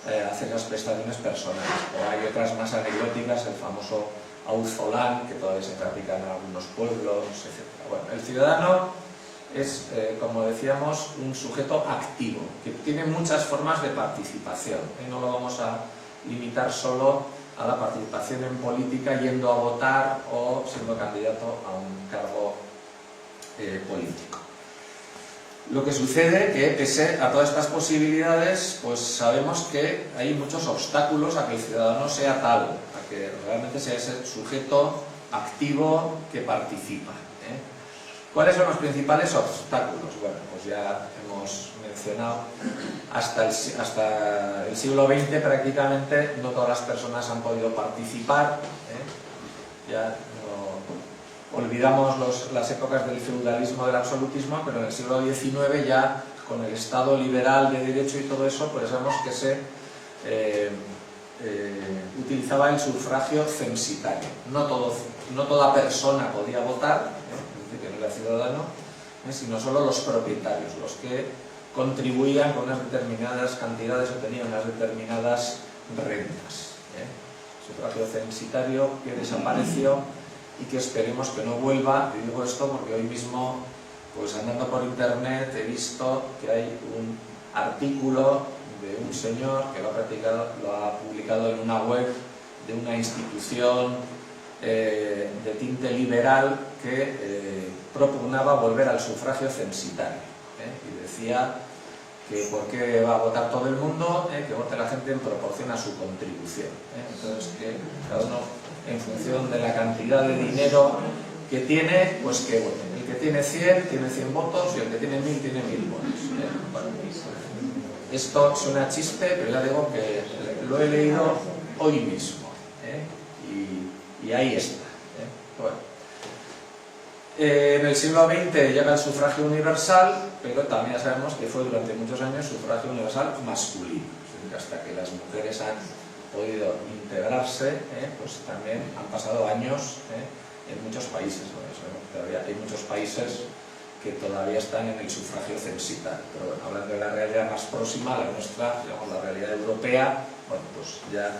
a hacer las prestaciones personales. O hay otras más anecdóticas, el famoso auzolán, que todavía se practica en algunos pueblos, etc. Bueno, el ciudadano es, como decíamos, un sujeto activo, que tiene muchas formas de participación. No lo vamos a limitar solo a la participación en política yendo a votar o siendo candidato a un cargo político. Lo que sucede que, pese a todas estas posibilidades, pues sabemos que hay muchos obstáculos a que el ciudadano sea tal, a que realmente sea ese sujeto activo que participa. ¿Cuáles son los principales obstáculos? Bueno, pues ya hemos mencionado, hasta el siglo XX prácticamente no todas las personas han podido participar. Ya no olvidamos las épocas del feudalismo, del absolutismo, pero en el siglo XIX ya con el Estado liberal de derecho y todo eso, pues vemos que se utilizaba el sufragio censitario. No toda persona podía votar, que no era ciudadano, sino solo los propietarios, los que contribuían con unas determinadas cantidades o tenían unas determinadas rentas. Sufragio censitario que desapareció y que esperemos que no vuelva. Y digo esto porque hoy mismo, pues andando por internet, he visto que hay un artículo de un señor que lo ha publicado en una web de una institución de tinte liberal que propugnaba volver al sufragio censitario, y decía que por qué va a votar todo el mundo, que vote la gente en proporción a su contribución, entonces que cada uno en función de la cantidad de dinero que tiene, pues que vote. El que tiene 100 tiene 100 votos y el que tiene 1000 tiene 1000 votos. Bueno, esto suena chiste, pero ya digo que lo he leído hoy mismo, y ahí está. Bueno. En el siglo XX llega el sufragio universal, pero también ya sabemos que fue durante muchos años sufragio universal masculino. Es decir, hasta que las mujeres han podido integrarse, pues también han pasado años en muchos países. Bueno, sabemos que todavía hay muchos países que todavía están en el sufragio censitario. Pero bueno, hablando de la realidad más próxima, la nuestra, digamos, la realidad europea, bueno, pues ya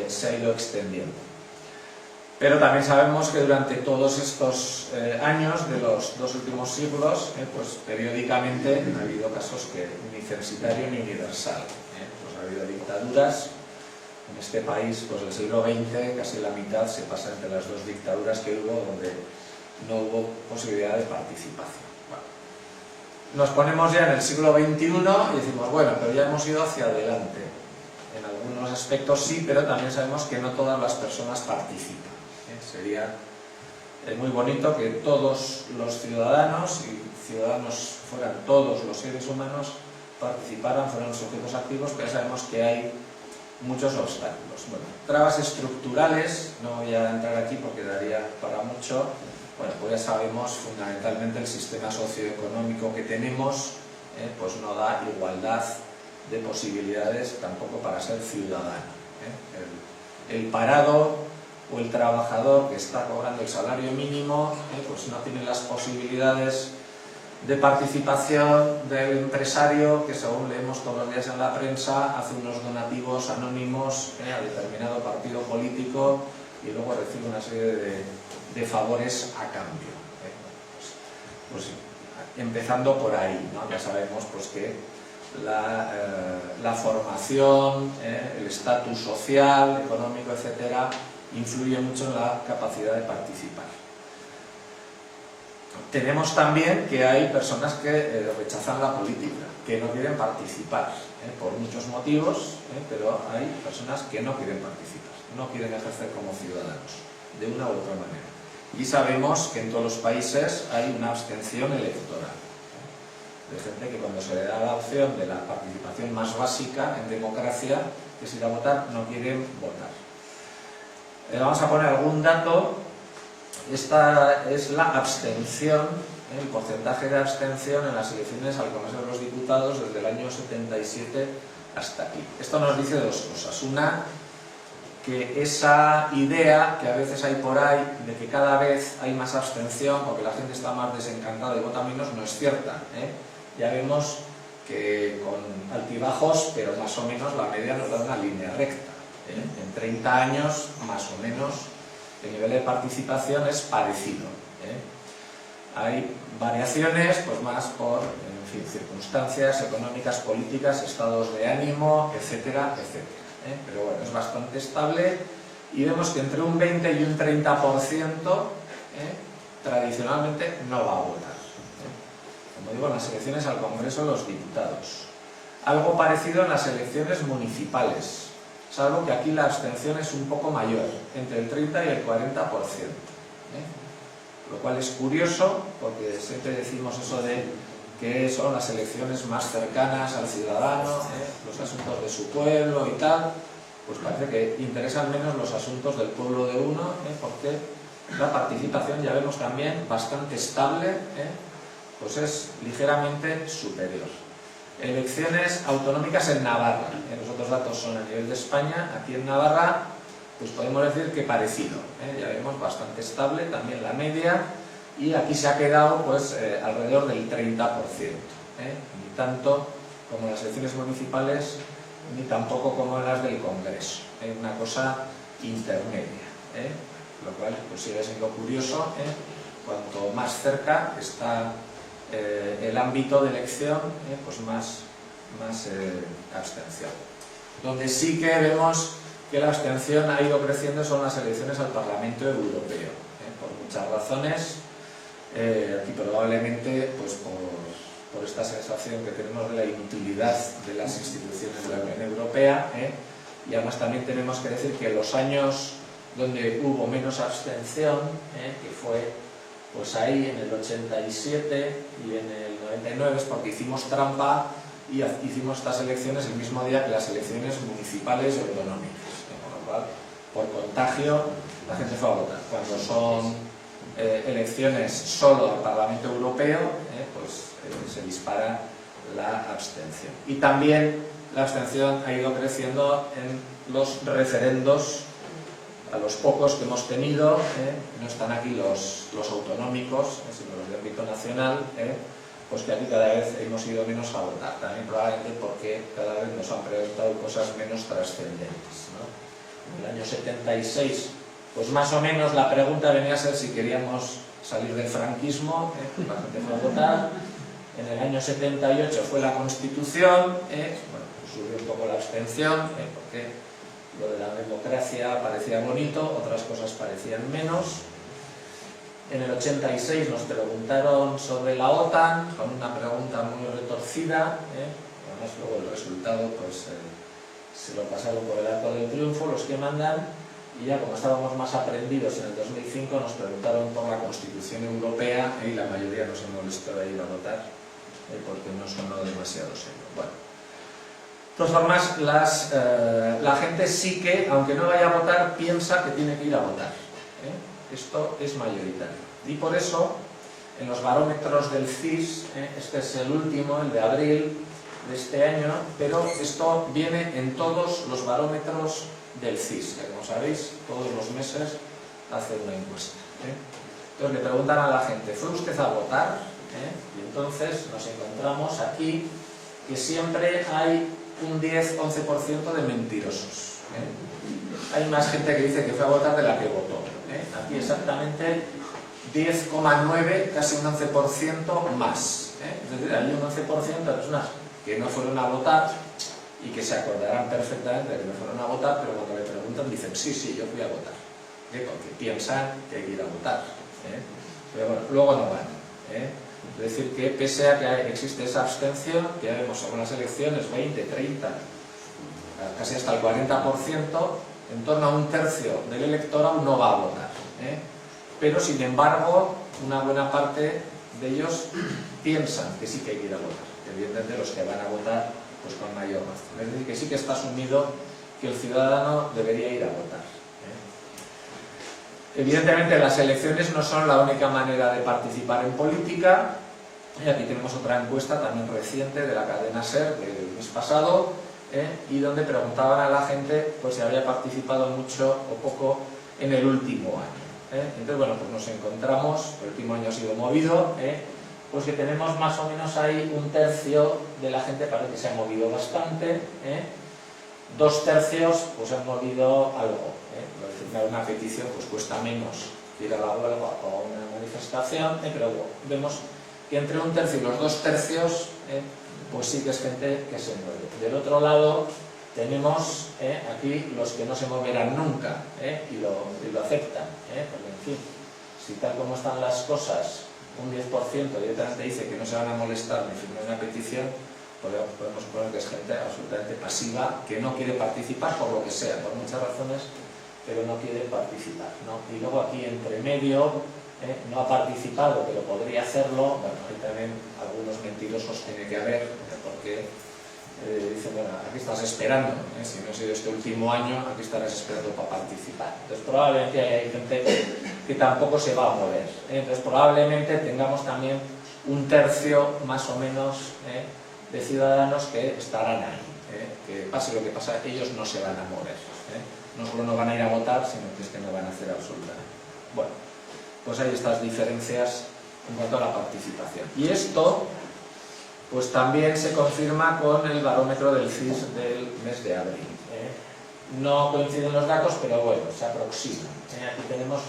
se ha ido extendiendo. Pero también sabemos que durante todos estos años de los dos últimos siglos, pues periódicamente ha habido casos que ni censitario ni universal. Pues ha habido dictaduras. En este país, pues el siglo XX, casi la mitad se pasa entre las dos dictaduras que hubo, donde no hubo posibilidad de participación. Bueno, nos ponemos ya en el siglo XXI y decimos, bueno, pero ya hemos ido hacia adelante. En algunos aspectos sí, pero también sabemos que no todas las personas participan. Sería muy bonito que todos los ciudadanos y ciudadanos fueran todos los seres humanos, participaran, fueran sujetos activos, pero sabemos que hay muchos obstáculos. Bueno, trabas estructurales, no voy a entrar aquí porque daría para mucho. Bueno, pues ya sabemos fundamentalmente el sistema socioeconómico que tenemos, pues no da igualdad de posibilidades tampoco para ser ciudadano. El parado o el trabajador que está cobrando el salario mínimo, pues no tiene las posibilidades de participación del empresario que, según leemos todos los días en la prensa, hace unos donativos anónimos a determinado partido político y luego recibe una serie de favores a cambio. Pues empezando por ahí, ¿no? Ya sabemos pues que la formación, el estatus social, económico, etcétera, influye mucho en la capacidad de participar. Tenemos también que hay personas que rechazan la política, que no quieren participar, por muchos motivos, pero hay personas que no quieren participar, no quieren ejercer como ciudadanos, de una u otra manera. Y sabemos que en todos los países hay una abstención electoral, de gente que cuando se le da la opción de la participación más básica en democracia, que es ir a votar, no quieren votar. Vamos a poner algún dato. Esta es la abstención, el porcentaje de abstención en las elecciones al Congreso de los Diputados desde el año 77 hasta aquí. Esto nos dice dos cosas. Una, que esa idea que a veces hay por ahí de que cada vez hay más abstención porque la gente está más desencantada y vota menos, no es cierta. Ya vemos que con altibajos, pero más o menos la media nos da una línea recta. En 30 años, más o menos, el nivel de participación es parecido. Hay variaciones, pues más por, en fin, circunstancias económicas, políticas, estados de ánimo, etcétera, etcétera. pero bueno, es bastante estable, y vemos que entre un 20 y un 30% tradicionalmente no va a votar. Como digo, en las elecciones al Congreso de los Diputados. Algo parecido en las elecciones municipales, salvo que aquí la abstención es un poco mayor, entre el 30 y el 40%. Lo cual es curioso, porque siempre decimos eso de que son las elecciones más cercanas al ciudadano, los asuntos de su pueblo y tal, pues parece que interesan menos los asuntos del pueblo de uno, porque la participación, ya vemos también, bastante estable, pues es ligeramente superior. Elecciones autonómicas en Navarra, los otros datos son a nivel de España, aquí en Navarra pues podemos decir que parecido, ya vemos bastante estable, también la media, y aquí se ha quedado pues alrededor del 30%, ni tanto como en las elecciones municipales, ni tampoco como en las del Congreso, una cosa intermedia, lo cual pues sigue siendo curioso, cuanto más cerca está el ámbito de elección, pues más abstención. Donde sí que vemos que la abstención ha ido creciendo son las elecciones al Parlamento Europeo, por muchas razones. Aquí probablemente pues por esta sensación que tenemos de la inutilidad de las instituciones de la Unión Europea, y además también tenemos que decir que los años donde hubo menos abstención, que fue pues ahí en el 87 y en el 99, es porque hicimos trampa y hicimos estas elecciones el mismo día que las elecciones municipales y autonómicas, con lo cual por contagio la gente fue a votar. Cuando son elecciones solo al Parlamento Europeo, pues se dispara la abstención. Y también la abstención ha ido creciendo en los referendos, a los pocos que hemos tenido, no están aquí los autonómicos, sino los de ámbito nacional, pues que aquí cada vez hemos ido menos a votar, también probablemente porque cada vez nos han preguntado cosas menos trascendentes, ¿no? En el año 76, pues más o menos la pregunta venía a ser si queríamos salir del franquismo, pues la gente fue a votar. En el año 78 fue la Constitución, bueno, pues subió un poco la abstención, porque lo de la democracia parecía bonito, otras cosas parecían menos. En el 86 nos preguntaron sobre la OTAN, con una pregunta muy retorcida, además luego el resultado pues se lo pasaron por el arco del triunfo los que mandan, y ya como estábamos más aprendidos en el 2005 nos preguntaron por la Constitución Europea, y la mayoría nos molestó de ir a votar, porque no sonó demasiado serio. Bueno, de todas formas, la gente sí que, aunque no vaya a votar, piensa que tiene que ir a votar. Esto es mayoritario. Y por eso, en los barómetros del CIS, este es el último, el de abril de este año, pero esto viene en todos los barómetros del CIS, que como sabéis, todos los meses hace una encuesta. Entonces le preguntan a la gente, ¿fue usted a votar? Y entonces nos encontramos aquí que siempre hay un 10-11% de mentirosos. Hay más gente que dice que fue a votar de la que votó. Aquí exactamente 10,9, casi un 11% más. Es decir, hay un 11% de personas que no fueron a votar y que se acordarán perfectamente de que no fueron a votar, pero cuando le preguntan dicen, sí, yo fui a votar. Porque piensan que hay que ir a votar. Pero bueno, luego no van. Es decir, que pese a que existe esa abstención, que ya vemos según las elecciones, 20, 30, casi hasta el 40%, en torno a un tercio del electorado no va a votar. Pero sin embargo, una buena parte de ellos piensan que sí que hay que ir a votar. Evidentemente los que van a votar pues con mayor razón. Es decir, que sí que está asumido que el ciudadano debería ir a votar. Evidentemente las elecciones no son la única manera de participar en política. Y aquí tenemos otra encuesta también reciente de la cadena SER del mes pasado, y donde preguntaban a la gente pues si había participado mucho o poco en el último año. Entonces bueno, pues nos encontramos, el último año ha sido movido, pues que tenemos más o menos ahí un tercio de la gente parece que se ha movido bastante, 2/3 pues han movido algo. Una petición pues cuesta menos que ir a la huelga o a una manifestación, pero vemos que entre un tercio y los 2/3 pues sí que es gente que se mueve. Del otro lado tenemos aquí los que no se moverán nunca y lo aceptan, porque en fin, si tal como están las cosas, un 10% directamente dice que no se van a molestar ni firmar una petición, podemos suponer que es gente absolutamente pasiva, que no quiere participar por lo que sea, por muchas razones, pero no quiere participar, ¿no? Y luego aquí entre medio, no ha participado, pero podría hacerlo. Bueno, ahí también algunos mentirosos tiene que haber, porque dicen, bueno, aquí estás esperando, si no ha sido este último año, aquí estarás esperando para participar. Entonces probablemente hay gente que tampoco se va a mover, entonces probablemente tengamos también un tercio más o menos de ciudadanos que estarán ahí, que pase lo que pase, ellos no se van a mover, no solo no van a ir a votar, sino que es que no van a hacer absolutamente. Bueno, pues hay estas diferencias en cuanto a la participación. Y esto pues también se confirma con el barómetro del CIS del mes de abril. No coinciden los datos, pero bueno, se aproximan. Aquí tenemos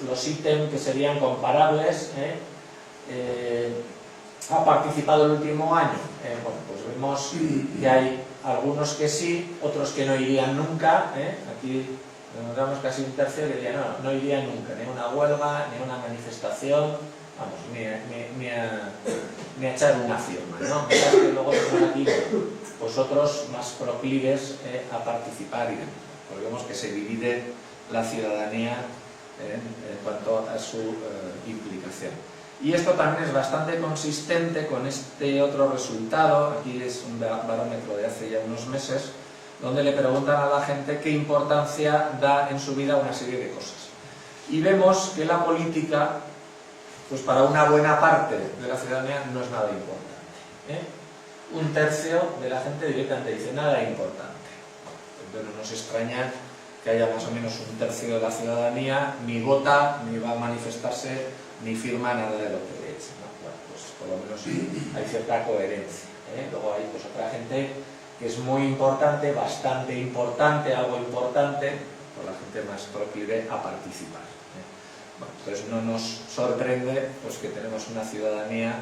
los ítems que serían comparables. ¿Ha participado el último año? Bueno, pues vemos que hay algunos que sí, otros que no irían nunca. Aquí encontramos casi un tercio que diría no iría nunca, ni a una huelga, ni a una manifestación, vamos, ni a echar una firma, ¿no? Mientras que luego tenemos aquí pues otros más proclives a participar y demás, porque vemos que se divide la ciudadanía en cuanto a su implicación. Y esto también es bastante consistente con este otro resultado. Aquí es un barómetro de hace ya unos meses, donde le preguntan a la gente qué importancia da en su vida a una serie de cosas. Y vemos que la política, pues para una buena parte de la ciudadanía, no es nada importante. Un tercio de la gente directamente dice nada importante. Entonces no nos extraña que haya más o menos un tercio de la ciudadanía ni vota, ni va a manifestarse, ni firma nada de lo que le eche, ¿no? Bueno, pues por lo menos hay cierta coherencia. Luego hay pues otra gente que es muy importante, bastante importante, algo importante, por la gente más proclive a participar. Bueno, entonces no nos sorprende pues que tenemos una ciudadanía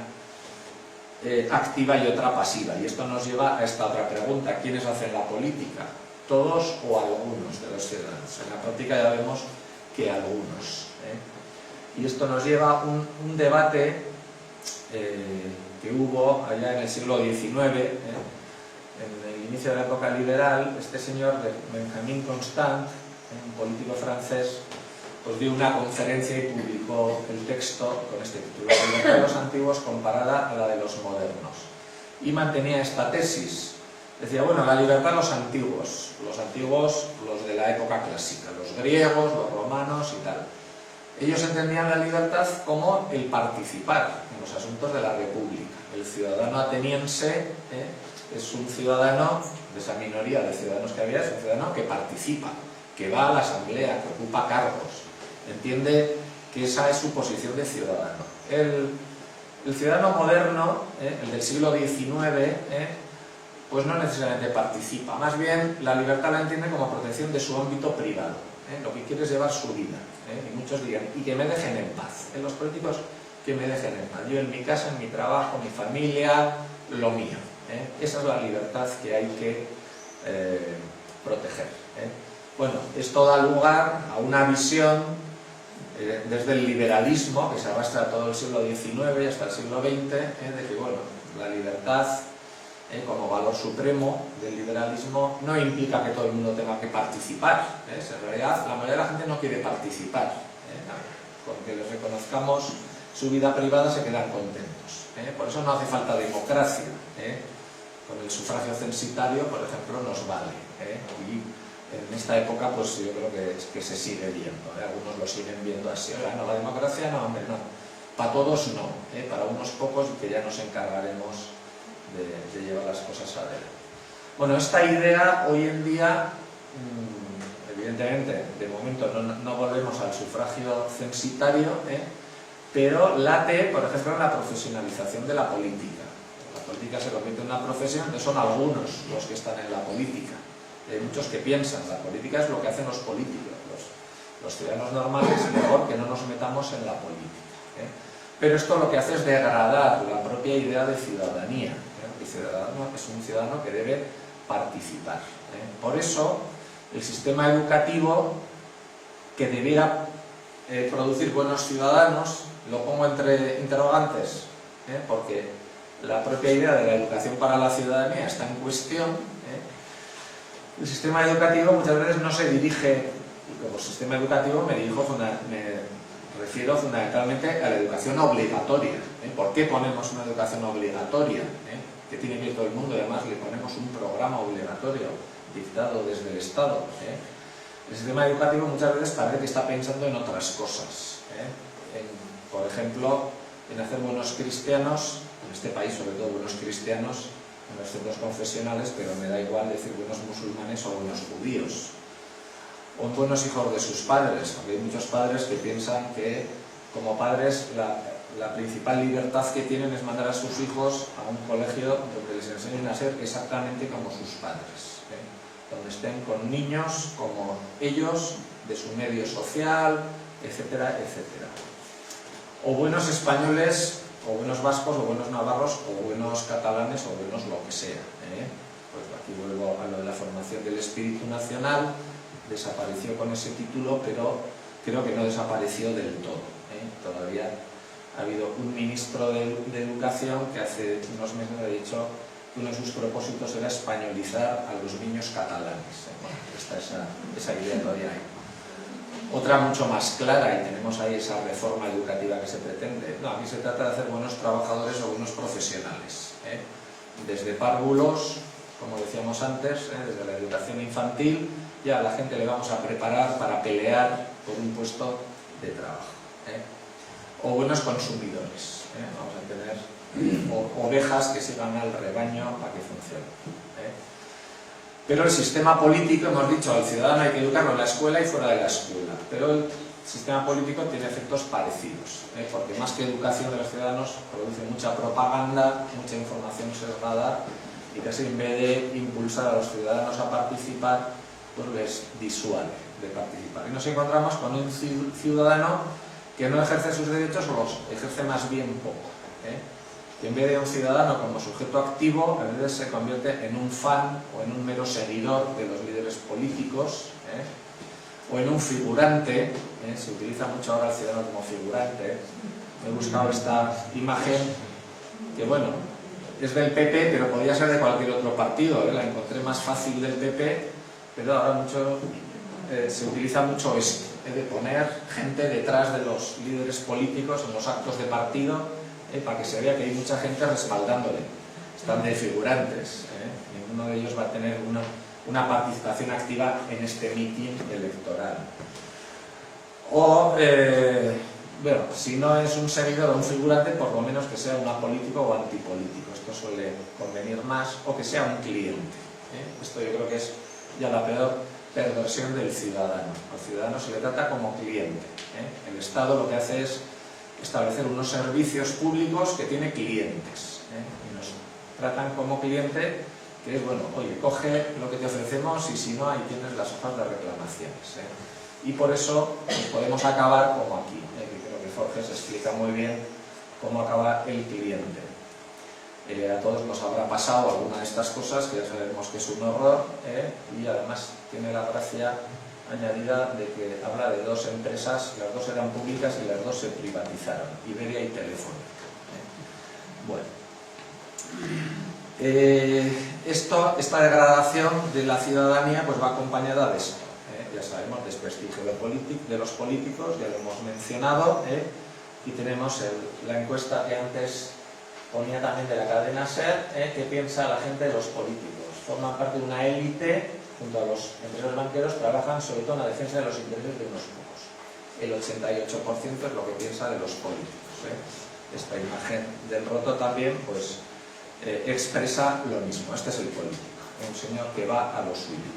activa y otra pasiva. Y esto nos lleva a esta otra pregunta: ¿quiénes hacen la política? ¿Todos o algunos de los ciudadanos? En la práctica ya vemos que algunos. Y esto nos lleva a un debate que hubo allá en el siglo XIX, en el inicio de la época liberal. Este señor, Benjamin Constant, un político francés, pues dio una conferencia y publicó el texto con este título: La libertad de los antiguos comparada a la de los modernos. Y mantenía esta tesis. Decía, bueno, la libertad de los antiguos, los de la época clásica, los griegos, los romanos y tal. Ellos entendían la libertad como el participar en los asuntos de la república. El ciudadano ateniense es un ciudadano de esa minoría de ciudadanos que había, es un ciudadano que participa, que va a la asamblea, que ocupa cargos. Entiende que esa es su posición de ciudadano. El ciudadano moderno, el del siglo XIX, pues no necesariamente participa. Más bien, la libertad la entiende como protección de su ámbito privado. Lo que quiere es llevar su vida. Y muchos dirían, y que me dejen en paz. Los políticos, que me dejen en paz. Yo en mi casa, en mi trabajo, mi familia, lo mío. Esa es la libertad que hay que proteger. Bueno, esto da lugar a una visión desde el liberalismo, que se arrastra todo el siglo XIX y hasta el siglo XX, de que bueno, la libertad como valor supremo del liberalismo no implica que todo el mundo tenga que participar. En realidad la mayoría de la gente no quiere participar, con que les reconozcamos su vida privada se quedan contentos. Por eso no hace falta democracia. Con el sufragio censitario, por ejemplo, nos vale. Y en esta época pues yo creo que se sigue viendo. Algunos lo siguen viendo así. Oiga, no, la democracia no, hombre, no. Para todos no, para unos pocos, que ya nos encargaremos de llevar las cosas adelante. Bueno, esta idea hoy en día, evidentemente, de momento no volvemos al sufragio censitario, pero late, por ejemplo, en la profesionalización de la política. La política se convierte en una profesión, que son algunos los que están en la política. Hay muchos que piensan, la política es lo que hacen los políticos. Los ciudadanos normales, mejor que no nos metamos en la política. Pero esto lo que hace es degradar la propia idea de ciudadanía. El ciudadano es un ciudadano que debe participar. Por eso, el sistema educativo, que debiera producir buenos ciudadanos, lo pongo entre interrogantes, porque la propia idea de la educación para la ciudadanía está en cuestión. El sistema educativo muchas veces no se dirige, y como sistema educativo me refiero fundamentalmente a la educación obligatoria. ¿Por qué ponemos una educación obligatoria? Que tiene que ir todo el mundo, y además le ponemos un programa obligatorio dictado desde el Estado. El sistema educativo muchas veces parece que está pensando en otras cosas. Por ejemplo, en hacer buenos cristianos, en este país sobre todo buenos cristianos, en los centros confesionales, pero me da igual decir buenos musulmanes o buenos judíos. O en buenos hijos de sus padres, porque hay muchos padres que piensan que como padres la principal libertad que tienen es mandar a sus hijos a un colegio donde les enseñen a ser exactamente como sus padres, donde estén con niños como ellos, de su medio social, etcétera, etcétera. O buenos españoles, o buenos vascos, o buenos navarros, o buenos catalanes, o buenos lo que sea. Pues aquí vuelvo a lo de la formación del espíritu nacional. Desapareció con ese título, pero creo que no desapareció del todo. Todavía ha habido un ministro de Educación que hace unos meses ha dicho que uno de sus propósitos era españolizar a los niños catalanes. Bueno, está esa idea todavía ahí. Otra mucho más clara, y tenemos ahí esa reforma educativa que se pretende. No, aquí se trata de hacer buenos trabajadores o buenos profesionales. Desde párvulos, como decíamos antes, desde la educación infantil, ya a la gente le vamos a preparar para pelear por un puesto de trabajo. O buenos consumidores. Vamos a tener ovejas que sigan al rebaño para que funcione. Pero el sistema político, hemos dicho, al ciudadano hay que educarlo en la escuela y fuera de la escuela. Pero el sistema político tiene efectos parecidos, porque más que educación de los ciudadanos produce mucha propaganda, mucha información sesgada, y casi en vez de impulsar a los ciudadanos a participar, pues les disuade de participar. Y nos encontramos con un ciudadano que no ejerce sus derechos o los ejerce más bien poco. Que en vez de un ciudadano como sujeto activo, a veces se convierte en un fan o en un mero seguidor de los líderes políticos, o en un figurante. Se utiliza mucho ahora el ciudadano como figurante. He buscado esta imagen que, bueno, es del PP, pero podría ser de cualquier otro partido. La encontré más fácil del PP, pero ahora se utiliza mucho esto, de poner gente detrás de los líderes políticos en los actos de partido, para que se vea que hay mucha gente respaldándole. Están de figurantes. Ninguno de ellos va a tener una participación activa en este mitin electoral. O, bueno, si no es un seguidor o un figurante, por lo menos que sea un apolítico o antipolítico. Esto suele convenir más. O que sea un cliente. Esto yo creo que es ya la peor perversión del ciudadano. Al ciudadano se le trata como cliente. El Estado lo que hace es establecer unos servicios públicos que tiene clientes. Y nos tratan como cliente, que es, bueno, oye, coge lo que te ofrecemos y si no, ahí tienes las hojas de reclamaciones. Y por eso pues, podemos acabar como aquí, que creo que Forges explica muy bien cómo acaba el cliente. A todos nos habrá pasado alguna de estas cosas, que ya sabemos que es un horror, y además tiene la gracia añadida de que habla de dos empresas, las dos eran públicas y las dos se privatizaron, Iberia y Telefónica. Bueno, esta degradación de la ciudadanía pues va acompañada de esto. Ya sabemos, desprestigio de los políticos, ya lo hemos mencionado, y tenemos la encuesta que antes ponía también de la cadena SER, que piensa la gente de los políticos. Forman parte de una élite, junto a los empresarios banqueros, trabajan sobre todo en la defensa de los intereses de unos pocos. El 88% es lo que piensa de los políticos. Esta imagen del roto también pues, expresa lo mismo. Este es el político, un señor que va a lo suyo.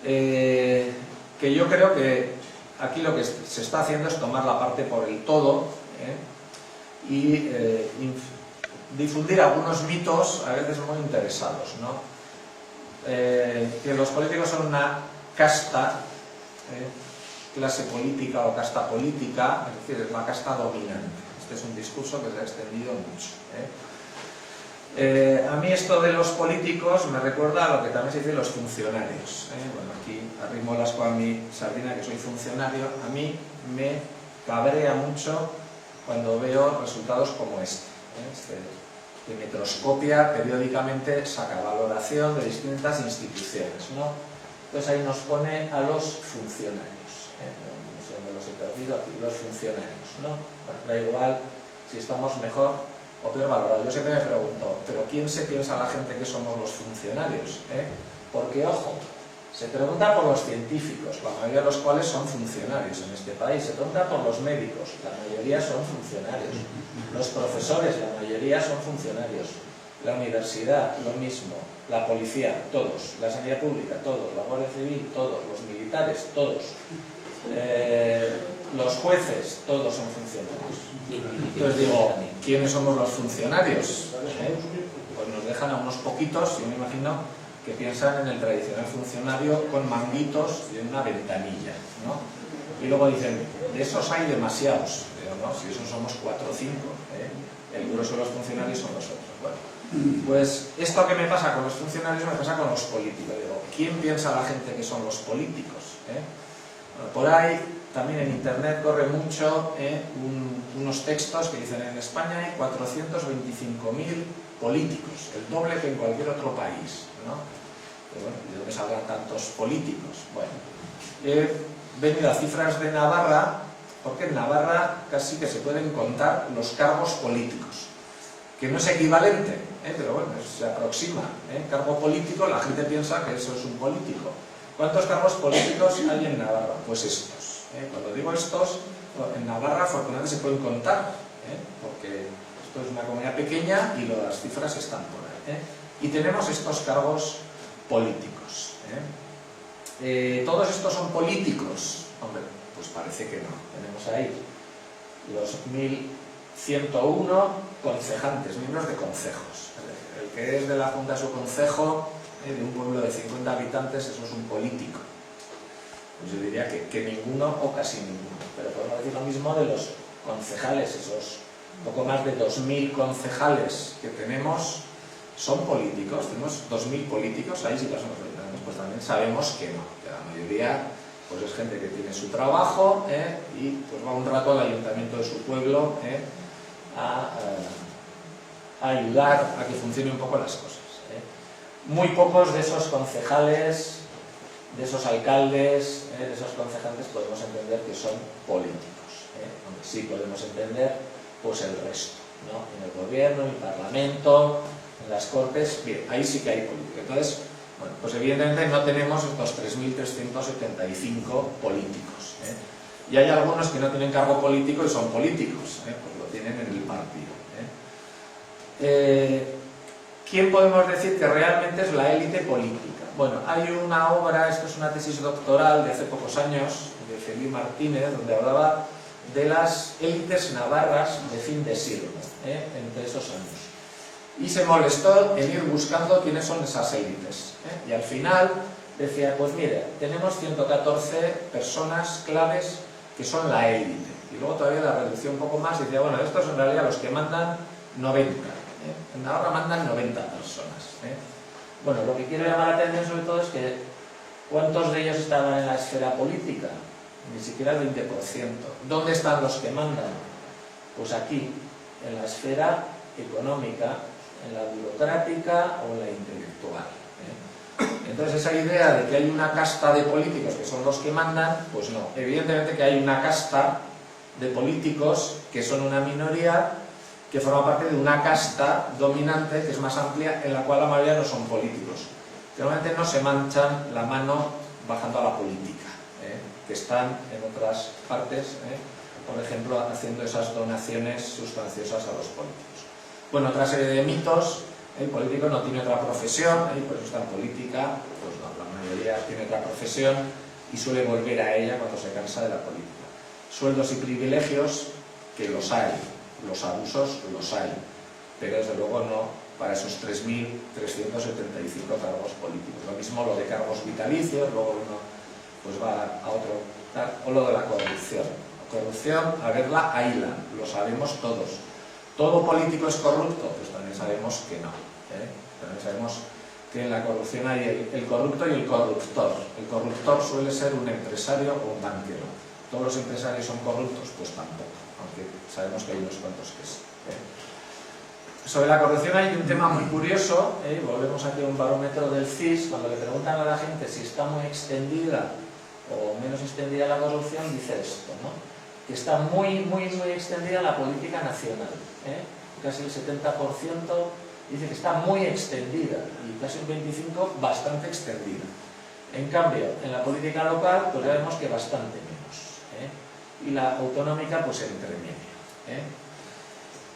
Que yo creo que aquí lo que se está haciendo es tomar la parte por el todo, y difundir algunos mitos a veces muy interesados, ¿no? Que los políticos son una casta, clase política o casta política, es decir, es la casta dominante. Este es un discurso que se ha extendido mucho. A mí esto de los políticos me recuerda a lo que también se dice los funcionarios. Bueno, aquí arrimo el asco a mi sardina, que soy funcionario. A mí me cabrea mucho cuando veo resultados como este. Que Metroscopia periódicamente saca valoración de distintas instituciones, ¿no? Entonces ahí nos pone a los funcionarios. No sé dónde los he perdido aquí, los funcionarios, ¿no? Bueno, da igual si estamos mejor o peor valorados. Yo siempre me pregunto, ¿pero quién se piensa la gente que somos los funcionarios? Porque, ojo, se pregunta por los científicos, la mayoría de los cuales son funcionarios en este país. Se pregunta por los médicos, la mayoría son funcionarios. Los profesores, la mayoría son funcionarios. La universidad, lo mismo. La policía, todos. La sanidad pública, todos. La Guardia Civil, todos. Los militares, todos. Los jueces, todos son funcionarios. Entonces digo, ¿quiénes somos los funcionarios? Pues nos dejan a unos poquitos, yo me imagino, que piensan en el tradicional funcionario con manguitos y en una ventanilla, ¿no? Y luego dicen, de esos hay demasiados. Digo, no, si esos somos 4 o 5, el grueso de los funcionarios son los otros. Bueno, pues esto que me pasa con los funcionarios me pasa con los políticos. Digo, ¿quién piensa la gente que son los políticos? Bueno, por ahí también en internet corre mucho unos textos que dicen en España hay 425.000 políticos, el doble que en cualquier otro país, ¿no? Pero bueno, ¿de dónde saldrán tantos políticos? Bueno, he venido a cifras de Navarra, porque en Navarra casi que se pueden contar los cargos políticos, que no es equivalente, pero bueno, se aproxima. Cargo político, la gente piensa que eso es un político. ¿Cuántos cargos políticos hay en Navarra? Pues estos. Cuando digo estos, en Navarra afortunadamente se pueden contar, porque esto es una comunidad pequeña y las cifras están por ahí. Y tenemos estos cargos políticos. ¿Todos estos son políticos? Hombre, pues parece que no. Tenemos ahí los 1.101 concejantes, miembros de concejos. El que es de la Junta de su concejo, de un pueblo de 50 habitantes, eso es un político. Pues yo diría que ninguno o casi ninguno. Pero podemos decir lo mismo de los concejales, esos poco más de 2.000 concejales que tenemos son políticos. Tenemos 2.000 políticos, ahí sí que somos políticos, pues también sabemos que no, que la mayoría pues es gente que tiene su trabajo y pues va un rato al ayuntamiento de su pueblo a ayudar a que funcione un poco las cosas. Muy pocos de esos concejales, de esos alcaldes, de esos concejantes podemos entender que son políticos. Aunque sí podemos entender pues el resto, ¿no? En el gobierno, en el parlamento, en las cortes, bien, ahí sí que hay política. Entonces, bueno, pues evidentemente no tenemos estos 3.375 políticos. Y hay algunos que no tienen cargo político y son políticos, pues lo tienen en el partido. ¿Quién podemos decir que realmente es la élite política? Bueno, hay una obra, esto es una tesis doctoral de hace pocos años, de Felipe Martínez, donde hablaba de las élites navarras de fin de siglo, entre esos años. Y se molestó en ir buscando quiénes son esas élites. Y al final decía, pues mire, tenemos 114 personas claves que son la élite. Y luego todavía la reducción un poco más y decía, bueno, estos en realidad los que mandan 90. En Navarra mandan 90 personas. Bueno, lo que quiero llamar la atención sobre todo es que ¿cuántos de ellos estaban en la esfera política? Ni siquiera el 20%. ¿Dónde están los que mandan? Pues aquí, en la esfera económica, en la burocrática o en la intelectual. Entonces esa idea de que hay una casta de políticos que son los que mandan, pues no. Evidentemente que hay una casta de políticos que son una minoría que forma parte de una casta dominante que es más amplia, en la cual la mayoría no son políticos. Que normalmente no se manchan la mano bajando a la política, que están en otras partes, por ejemplo, haciendo esas donaciones sustanciosas a los políticos. Bueno, otra serie de mitos: el político no tiene otra profesión, por eso está en política. Pues no, la mayoría tiene otra profesión y suele volver a ella cuando se cansa de la política. Sueldos y privilegios, que los hay. Los abusos los hay, pero desde luego no para esos 3.375 cargos políticos. Lo mismo lo de cargos vitalicios, luego uno pues va a otro, o lo de la corrupción. La corrupción, a verla, hayla, lo sabemos todos. ¿Todo político es corrupto? Pues también sabemos que no. También sabemos que en la corrupción hay el corrupto y el corruptor. El corruptor suele ser un empresario o un banquero. ¿Todos los empresarios son corruptos? Pues tampoco, aunque sabemos que hay unos cuantos que sí. Sobre la corrupción hay un tema muy curioso, volvemos aquí a un barómetro del CIS. Cuando le preguntan a la gente si está muy extendida o menos extendida la corrupción, dice esto, ¿no? Que está muy extendida la política nacional. Casi el 70% dice que está muy extendida y casi un 25% bastante extendida. En cambio, en la política local, pues ya vemos que bastante menos. Y la autonómica, pues entre medio.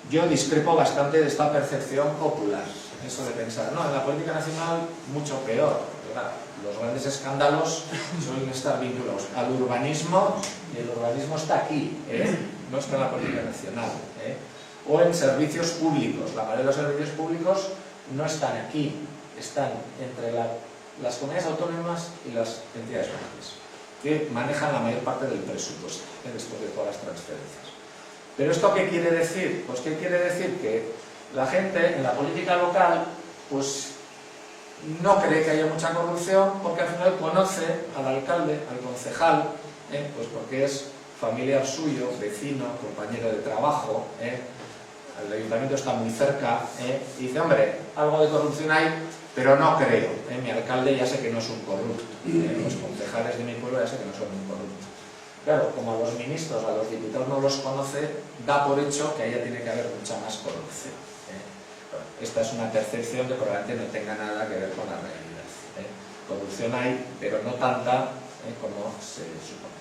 Yo discrepo bastante de esta percepción popular. Eso de pensar, no, en la política nacional mucho peor. ¿Verdad? Los grandes escándalos suelen estar vinculados al urbanismo y el urbanismo está aquí, no está en la política nacional. O en servicios públicos. La mayoría de los servicios públicos no están aquí, están entre las comunidades autónomas y las entidades locales, que manejan la mayor parte del presupuesto, después de todas las transferencias. ¿Pero esto qué quiere decir? Pues ¿qué quiere decir? Que la gente en la política local pues no cree que haya mucha corrupción, porque al final conoce al alcalde, al concejal, pues porque es familiar suyo, vecino, compañero de trabajo, el ayuntamiento está muy cerca, y dice, hombre, algo de corrupción hay, pero no creo, mi alcalde ya sé que no es un corrupto, los concejales de mi pueblo ya sé que no son un corrupto. Claro, como a los ministros, a los diputados no los conoce, da por hecho que allá tiene que haber mucha más corrupción. Esta es una percepción que probablemente no tenga nada que ver con la realidad. Corrupción hay, pero no tanta como se supone.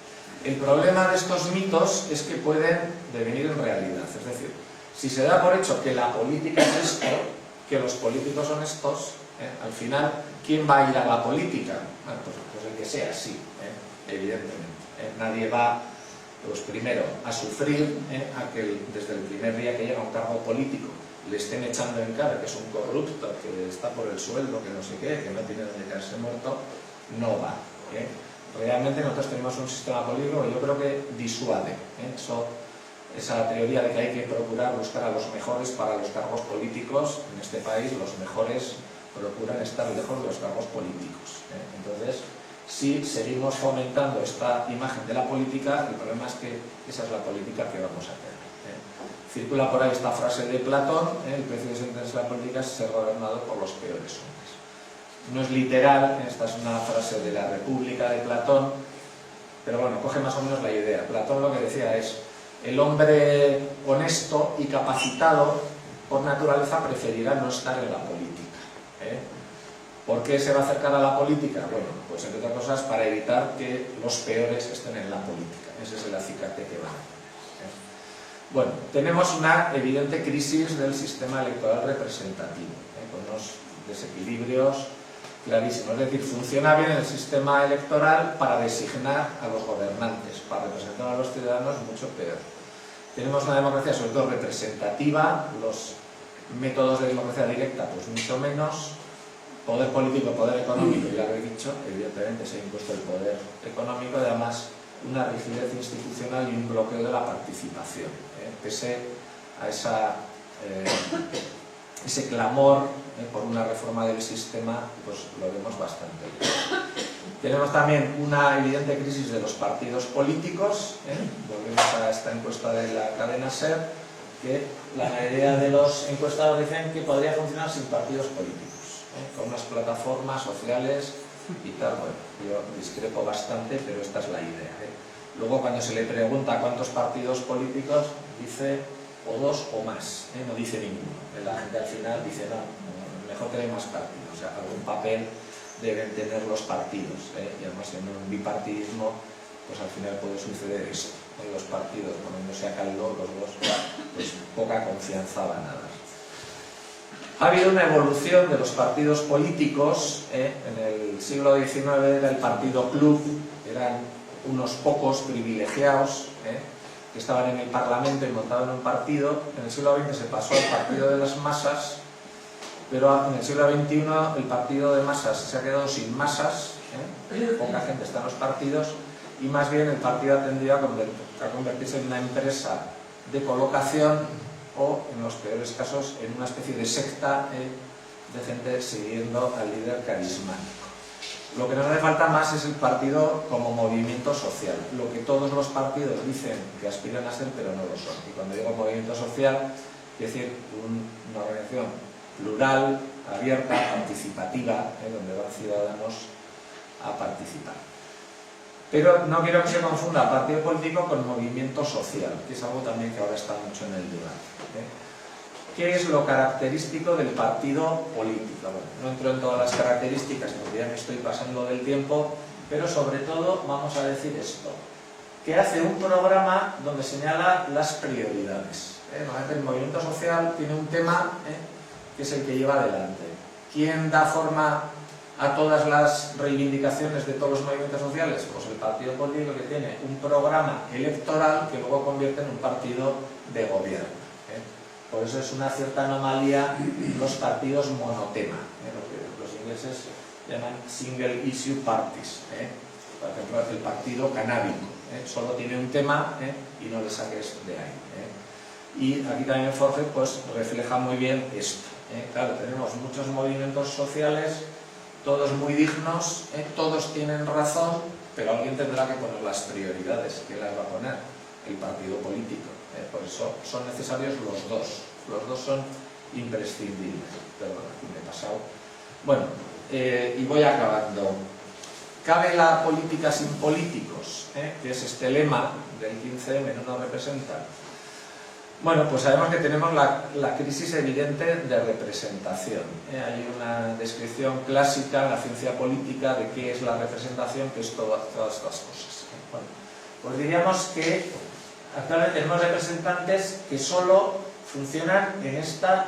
El problema de estos mitos es que pueden devenir en realidad. Es decir, si se da por hecho que la política es esto, que los políticos son estos, al final, ¿quién va a ir a la política? Bueno, pues el que sea, sí, evidentemente. Nadie va, pues primero, a sufrir a que desde el primer día que llega a un cargo político le estén echando en cara que es un corrupto, que está por el sueldo, que no sé qué, que no tiene donde caerse muerto, no va. Realmente nosotros tenemos un sistema político que yo creo que disuade. Esa teoría de que hay que procurar buscar a los mejores para los cargos políticos, en este país los mejores procuran estar lejos de los cargos políticos. Entonces, si seguimos fomentando esta imagen de la política, el problema es que esa es la política que vamos a tener. Circula por ahí esta frase de Platón, el precio de sentarse en la política es ser gobernado por los peores hombres. No es literal, esta es una frase de la República de Platón, pero bueno, coge más o menos la idea. Platón lo que decía es, el hombre honesto y capacitado, por naturaleza, preferirá no estar en la política. ¿Por qué se va a acercar a la política? Bueno, pues entre otras cosas para evitar que los peores estén en la política. Ese es el acicate que va a hacer. Bueno, tenemos una evidente crisis del sistema electoral representativo, con unos desequilibrios clarísimos. Es decir, funciona bien el sistema electoral para designar a los gobernantes, para representar a los ciudadanos mucho peor. Tenemos una democracia sobre todo representativa, los métodos de democracia directa pues mucho menos. Poder político, poder económico, ya lo he dicho, evidentemente se ha impuesto el poder económico y además una rigidez institucional y un bloqueo de la participación. Pese a ese clamor por una reforma del sistema, pues lo vemos bastante bien. Tenemos también una evidente crisis de los partidos políticos. Volvemos a esta encuesta de la cadena SER, que la mayoría de los encuestados dicen que podría funcionar sin partidos políticos. Con unas plataformas sociales y tal. Bueno, yo discrepo bastante, pero esta es la idea. Luego, cuando se le pregunta cuántos partidos políticos, dice o dos o más, no dice ninguno. La gente al final dice, no, mejor tener más partidos, o sea, algún papel deben tener los partidos, y además en un bipartidismo, pues al final puede suceder eso, los partidos poniéndose a caldo los dos, pues poca confianza van a dar. Ha habido una evolución de los partidos políticos. En el siglo XIX era el partido club, eran unos pocos privilegiados que estaban en el Parlamento y montaban un partido. En el siglo XX se pasó al partido de las masas, pero en el siglo XXI el partido de masas se ha quedado sin masas, poca gente está en los partidos, y más bien el partido ha tendido a convertirse en una empresa de colocación o, en los peores casos, en una especie de secta de gente siguiendo al líder carismático. Lo que nos hace falta más es el partido como movimiento social, lo que todos los partidos dicen que aspiran a ser, pero no lo son. Y cuando digo movimiento social, quiere decir una organización plural, abierta, participativa, donde van ciudadanos a participar. Pero no quiero que se confunda partido político con movimiento social, que es algo también que ahora está mucho en el debate. ¿Qué es lo característico del partido político? Bueno, no entro en todas las características porque ya me estoy pasando del tiempo, pero sobre todo vamos a decir esto, que hace un programa donde señala las prioridades. Normalmente el movimiento social tiene un tema que es el que lleva adelante. ¿Quién da forma a todas las reivindicaciones de todos los movimientos sociales? Pues el partido político, que tiene un programa electoral que luego convierte en un partido de gobierno. Por eso es una cierta anomalía los partidos monotema, lo que los ingleses llaman single issue parties. Por ejemplo, el partido canábico, solo tiene un tema y no le saques de ahí. Y aquí también Forge pues refleja muy bien esto. Claro, tenemos muchos movimientos sociales, todos muy dignos, todos tienen razón, pero alguien tendrá que poner las prioridades. ¿Quién las va a poner? El partido político. Por eso son necesarios los dos son imprescindibles. Perdón, aquí me he pasado. Bueno, y voy acabando. ¿Cabe la política sin políticos? Que es este lema del 15M, no nos representa. Bueno, pues sabemos que tenemos la crisis evidente de representación. Hay una descripción clásica en la ciencia política de qué es la representación, que es todas estas cosas. Bueno, pues diríamos que actualmente tenemos representantes que solo funcionan en esta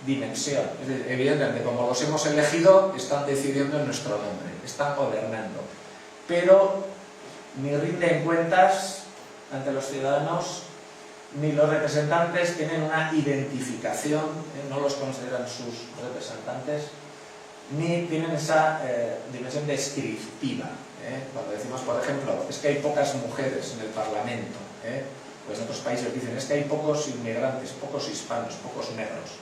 dimensión. Es decir, evidentemente, como los hemos elegido, están decidiendo en nuestro nombre, están gobernando, pero ni rinden cuentas ante los ciudadanos, ni los representantes tienen una identificación, no los consideran sus representantes, ni tienen esa dimensión descriptiva. Cuando decimos, por ejemplo, es que hay pocas mujeres en el Parlamento, pues en otros países dicen, es que hay pocos inmigrantes, pocos hispanos, pocos negros.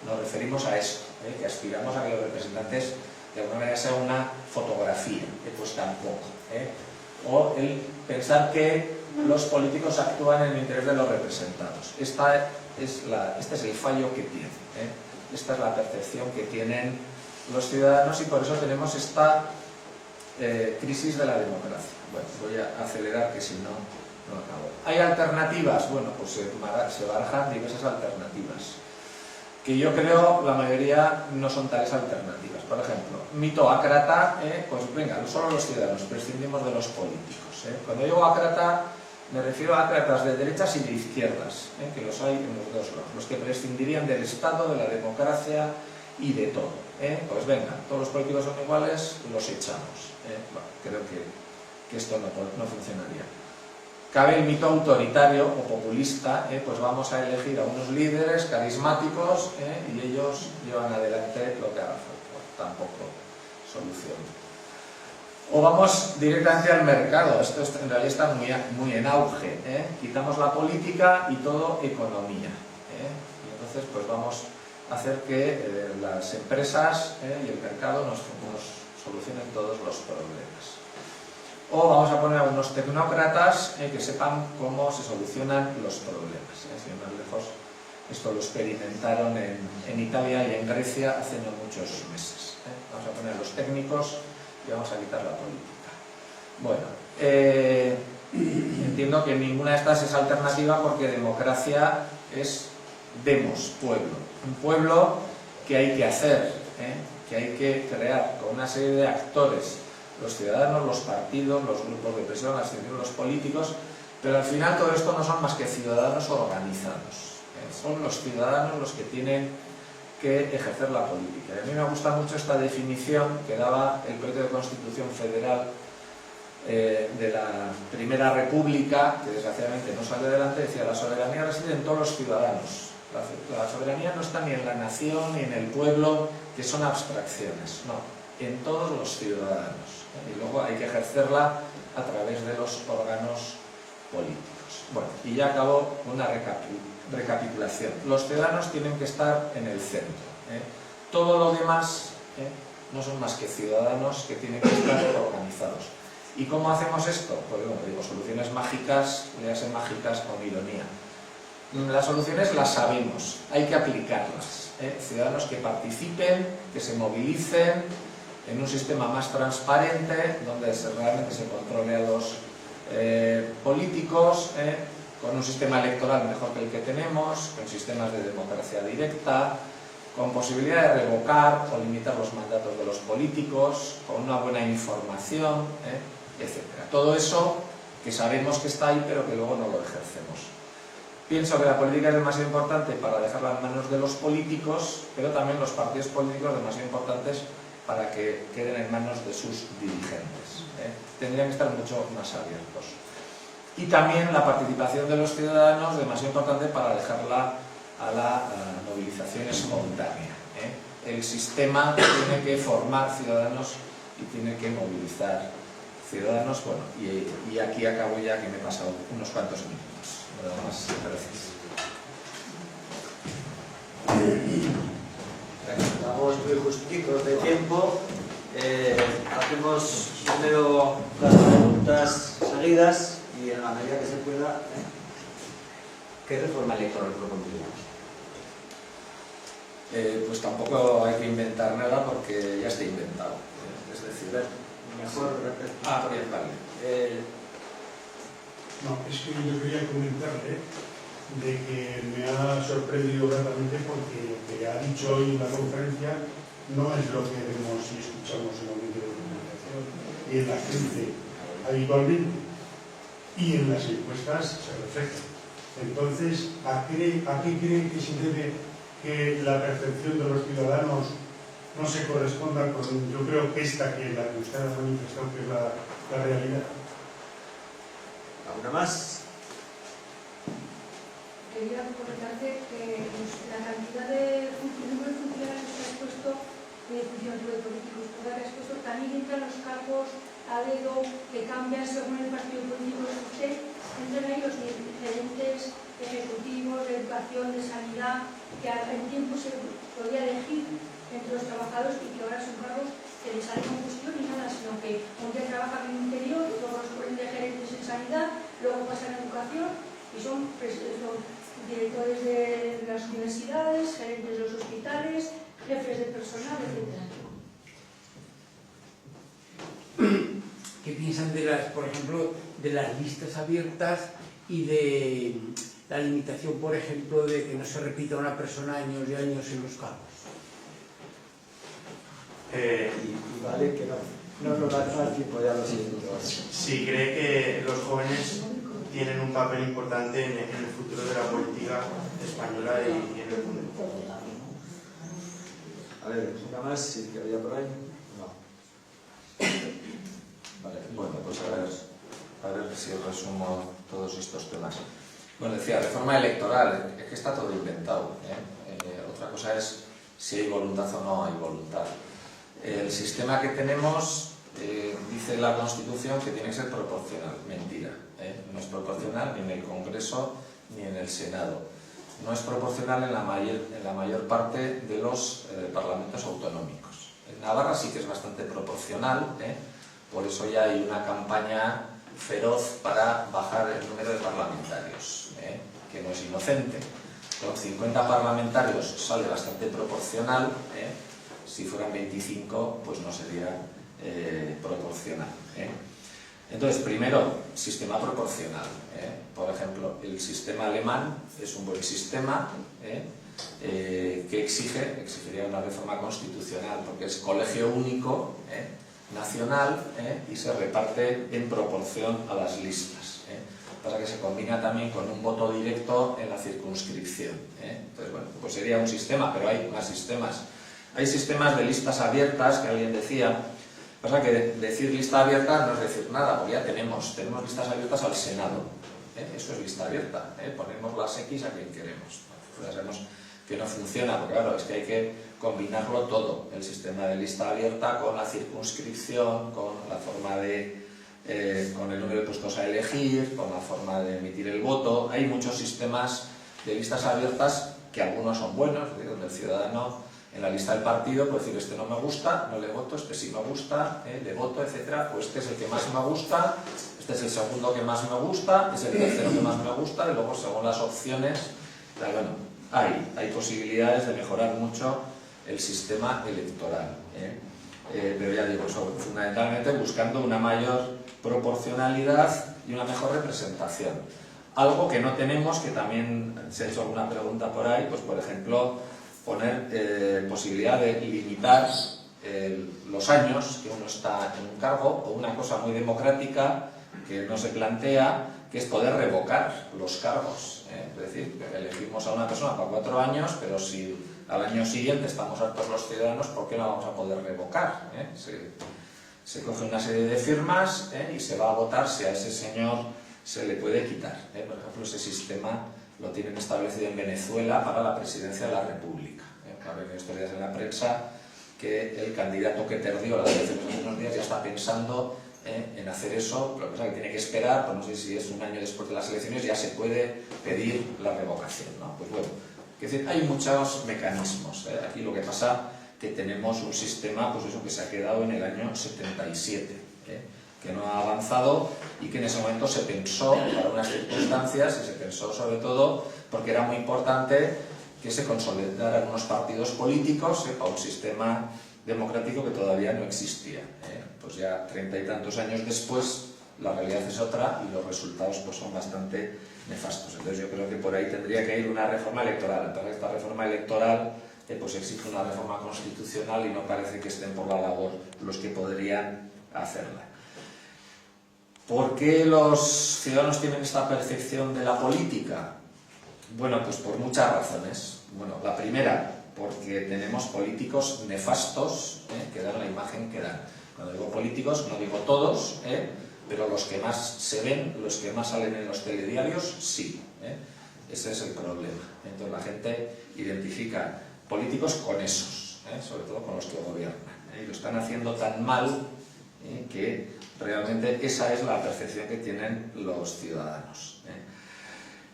Nos referimos a esto, que aspiramos a que los representantes de alguna manera sean una fotografía, pues tampoco. O el pensar que los políticos actúan en el interés de los representados. Este es el fallo que tienen. Esta es la percepción que tienen los ciudadanos y por eso tenemos esta crisis de la democracia. Bueno, voy a acelerar que si no, no acabo. ¿Hay alternativas? Bueno, pues se barajan diversas alternativas, que yo creo la mayoría no son tales alternativas. Por ejemplo, mito ácrata, pues venga, no solo los ciudadanos, prescindimos de los políticos. Cuando digo ácrata, me refiero a ácratas de derechas y de izquierdas, que los hay en los dos lados, los que prescindirían del Estado, de la democracia y de todo. Pues venga, todos los políticos son iguales, los echamos. Bueno, creo que esto no funcionaría. Cabe el mito autoritario o populista, pues vamos a elegir a unos líderes carismáticos y ellos llevan adelante lo que haga falta. Bueno, tampoco solución. O vamos directamente al mercado. Esto en realidad está muy en auge. Quitamos la política y todo economía. Y entonces pues vamos a hacer que las empresas y el mercado nos solucionen todos los problemas. O vamos a poner a unos tecnócratas que sepan cómo se solucionan los problemas. Sin ir más lejos, esto lo experimentaron en Italia y en Grecia hace no muchos meses. Vamos a poner a los técnicos y vamos a quitar la política. Bueno, entiendo que ninguna de estas es alternativa porque democracia es demos, pueblo. Un pueblo que hay que hacer, que hay que crear con una serie de actores, los ciudadanos, los partidos, los grupos de presión, los políticos, pero al final todo esto no son más que ciudadanos organizados. Son los ciudadanos los que tienen que ejercer la política. Y a mí me gusta mucho esta definición que daba el proyecto de Constitución Federal de la Primera República, que desgraciadamente no salió adelante. Decía: la soberanía reside en todos los ciudadanos. La soberanía no está ni en la nación ni en el pueblo, que son abstracciones, no, en todos los ciudadanos. Y luego hay que ejercerla a través de los órganos políticos. Bueno, y ya acabo una recapitulación. Los ciudadanos tienen que estar en el centro. Todo lo demás no son más que ciudadanos que tienen que estar organizados. ¿Y cómo hacemos esto? Pues bueno, digo, soluciones mágicas, léase mágicas con ironía. Las soluciones las sabemos, hay que aplicarlas. Ciudadanos que participen, que se movilicen en un sistema más transparente, donde realmente se controle a los políticos, con un sistema electoral mejor que el que tenemos, con sistemas de democracia directa, con posibilidad de revocar o limitar los mandatos de los políticos, con una buena información, etc. Todo eso que sabemos que está ahí, pero que luego no lo ejercemos. Pienso que la política es demasiado importante para dejarla en manos de los políticos, pero también los partidos políticos demasiado importantes para que queden en manos de sus dirigentes. Tendrían que estar mucho más abiertos. Y también la participación de los ciudadanos demasiado importante para dejarla a la movilización espontánea. El sistema tiene que formar ciudadanos y tiene que movilizar ciudadanos. Bueno, y aquí acabo ya, que me he pasado unos cuantos minutos. Nada más, gracias. Estamos muy justitos de tiempo. Hacemos primero las preguntas seguidas y en la medida que se pueda. ¿Qué reforma electoral propondríamos? Pues tampoco hay que inventar nada porque ya está inventado. Es decir, mejor... bien, vale. No, es que yo quería comentarle de que me ha sorprendido gratamente porque lo que ha dicho hoy en la conferencia no es lo que vemos y escuchamos en los medios de comunicación y en la gente habitualmente, y en las encuestas se refleja. Entonces, ¿a qué creen que se debe que la percepción de los ciudadanos no se corresponda con, yo creo que esta que la que usted ha manifestado, que es la realidad? ¿Alguna más? Quería comentarte que la cantidad de número de funcionarios que has puesto, funcionarios políticos que has puesto, también entran los cargos a dedo que cambian según el partido político que usted, entran ahí los gerentes ejecutivos de educación, de sanidad, que en tiempo se podía elegir entre los trabajadores y que ahora son cargos que les sale confusión y nada, sino que un día trabajan en el interior, luego los ponen de gerentes en sanidad, luego pasan a educación y son directores de las universidades, gerentes de los hospitales, jefes de personal, etc. ¿Qué piensan de las, por ejemplo, de las listas abiertas y de la limitación, por ejemplo, de que no se repita una persona años y años en los cargos? Y vale que no nos da tiempo ya lo siento. Sí, cree que los jóvenes tienen un papel importante en el futuro de la política española y en el mundo. A ver, una más, si que había por ahí. No. Vale, bueno, pues a ver si resumo todos estos temas. Bueno, decía, reforma electoral, es que está todo inventado. Otra cosa es si hay voluntad o no hay voluntad. El sistema que tenemos, dice la Constitución que tiene que ser proporcional. Mentira. No es proporcional ni en el Congreso ni en el Senado. No es proporcional en la mayor parte de los parlamentos autonómicos. En Navarra sí que es bastante proporcional, por eso ya hay una campaña feroz para bajar el número de parlamentarios, que no es inocente. Con 50 parlamentarios sale bastante proporcional, si fueran 25 pues no sería proporcional. Entonces, primero, sistema proporcional. Por ejemplo, el sistema alemán es un buen sistema que exigiría una reforma constitucional, porque es colegio único nacional y se reparte en proporción a las listas. Pasa que se combina también con un voto directo en la circunscripción. Entonces, bueno, pues sería un sistema, pero hay más sistemas. Hay sistemas de listas abiertas, que alguien decía. Pasa que decir lista abierta no es decir nada, porque ya tenemos listas abiertas al Senado. Eso es lista abierta. Ponemos las X a quien queremos. Ya sabemos que no funciona, porque claro, es que hay que combinarlo todo. El sistema de lista abierta con la circunscripción, con la forma de con el número de puestos a elegir, con la forma de emitir el voto. Hay muchos sistemas de listas abiertas que algunos son buenos, donde el ciudadano en la lista del partido puede decir: este no me gusta, no le voto, este sí me gusta, le voto, etcétera, o este es el que más me gusta, este es el segundo que más me gusta, es el tercero que más me gusta, y luego según las opciones, bueno, hay posibilidades de mejorar mucho el sistema electoral, pero ya digo, fundamentalmente buscando una mayor proporcionalidad y una mejor representación. Algo que no tenemos, que también se ha hecho alguna pregunta por ahí, pues por ejemplo, poner posibilidad de limitar los años que uno está en un cargo, o una cosa muy democrática que no se plantea, que es poder revocar los cargos. Es decir, elegimos a una persona para 4 años, pero si al año siguiente estamos hartos los ciudadanos, ¿por qué no vamos a poder revocar? Se coge una serie de firmas y se va a votar si a ese señor se le puede quitar. Por ejemplo, ese sistema lo tienen establecido en Venezuela para la presidencia de la República. Claro, hay historias en la prensa que el candidato que perdió las elecciones hace unos días ya está pensando en hacer eso. Lo que pasa es que tiene que esperar, pues no sé si es un año después de las elecciones, ya se puede pedir la revocación, ¿no? Pues bueno, es decir, hay muchos mecanismos. Aquí lo que pasa que tenemos un sistema, pues eso, que se ha quedado en el año 77, que no ha avanzado, y que en ese momento se pensó para unas circunstancias, y se pensó sobre todo porque era muy importante que se consolidaran unos partidos políticos para un sistema democrático que todavía no existía. Pues ya 30 y tantos años después la realidad es otra y los resultados pues son bastante nefastos. Entonces yo creo que por ahí tendría que ir una reforma electoral. Entonces esta reforma electoral pues exige una reforma constitucional y no parece que estén por la labor los que podrían hacerla. ¿Por qué los ciudadanos tienen esta percepción de la política? Bueno, pues por muchas razones. Bueno, la primera, porque tenemos políticos nefastos que dan la imagen que dan. Cuando digo políticos, no digo todos, pero los que más se ven, los que más salen en los telediarios, sí. Ese es el problema. Entonces la gente identifica políticos con esos, sobre todo con los que gobiernan. Y lo están haciendo tan mal que realmente esa es la percepción que tienen los ciudadanos.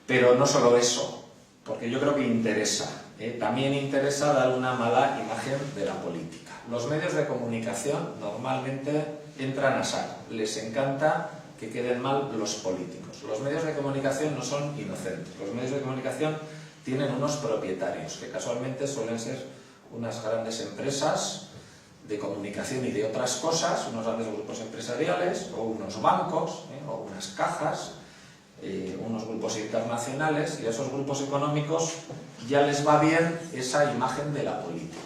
Pero no solo eso, porque yo creo que interesa. También interesa dar una mala imagen de la política. Los medios de comunicación normalmente entran a saco. Les encanta que queden mal los políticos. Los medios de comunicación no son inocentes. Los medios de comunicación tienen unos propietarios, que casualmente suelen ser unas grandes empresas de comunicación y de otras cosas, unos grandes grupos empresariales, o unos bancos, o unas cajas, unos grupos internacionales, y a esos grupos económicos ya les va bien esa imagen de la política,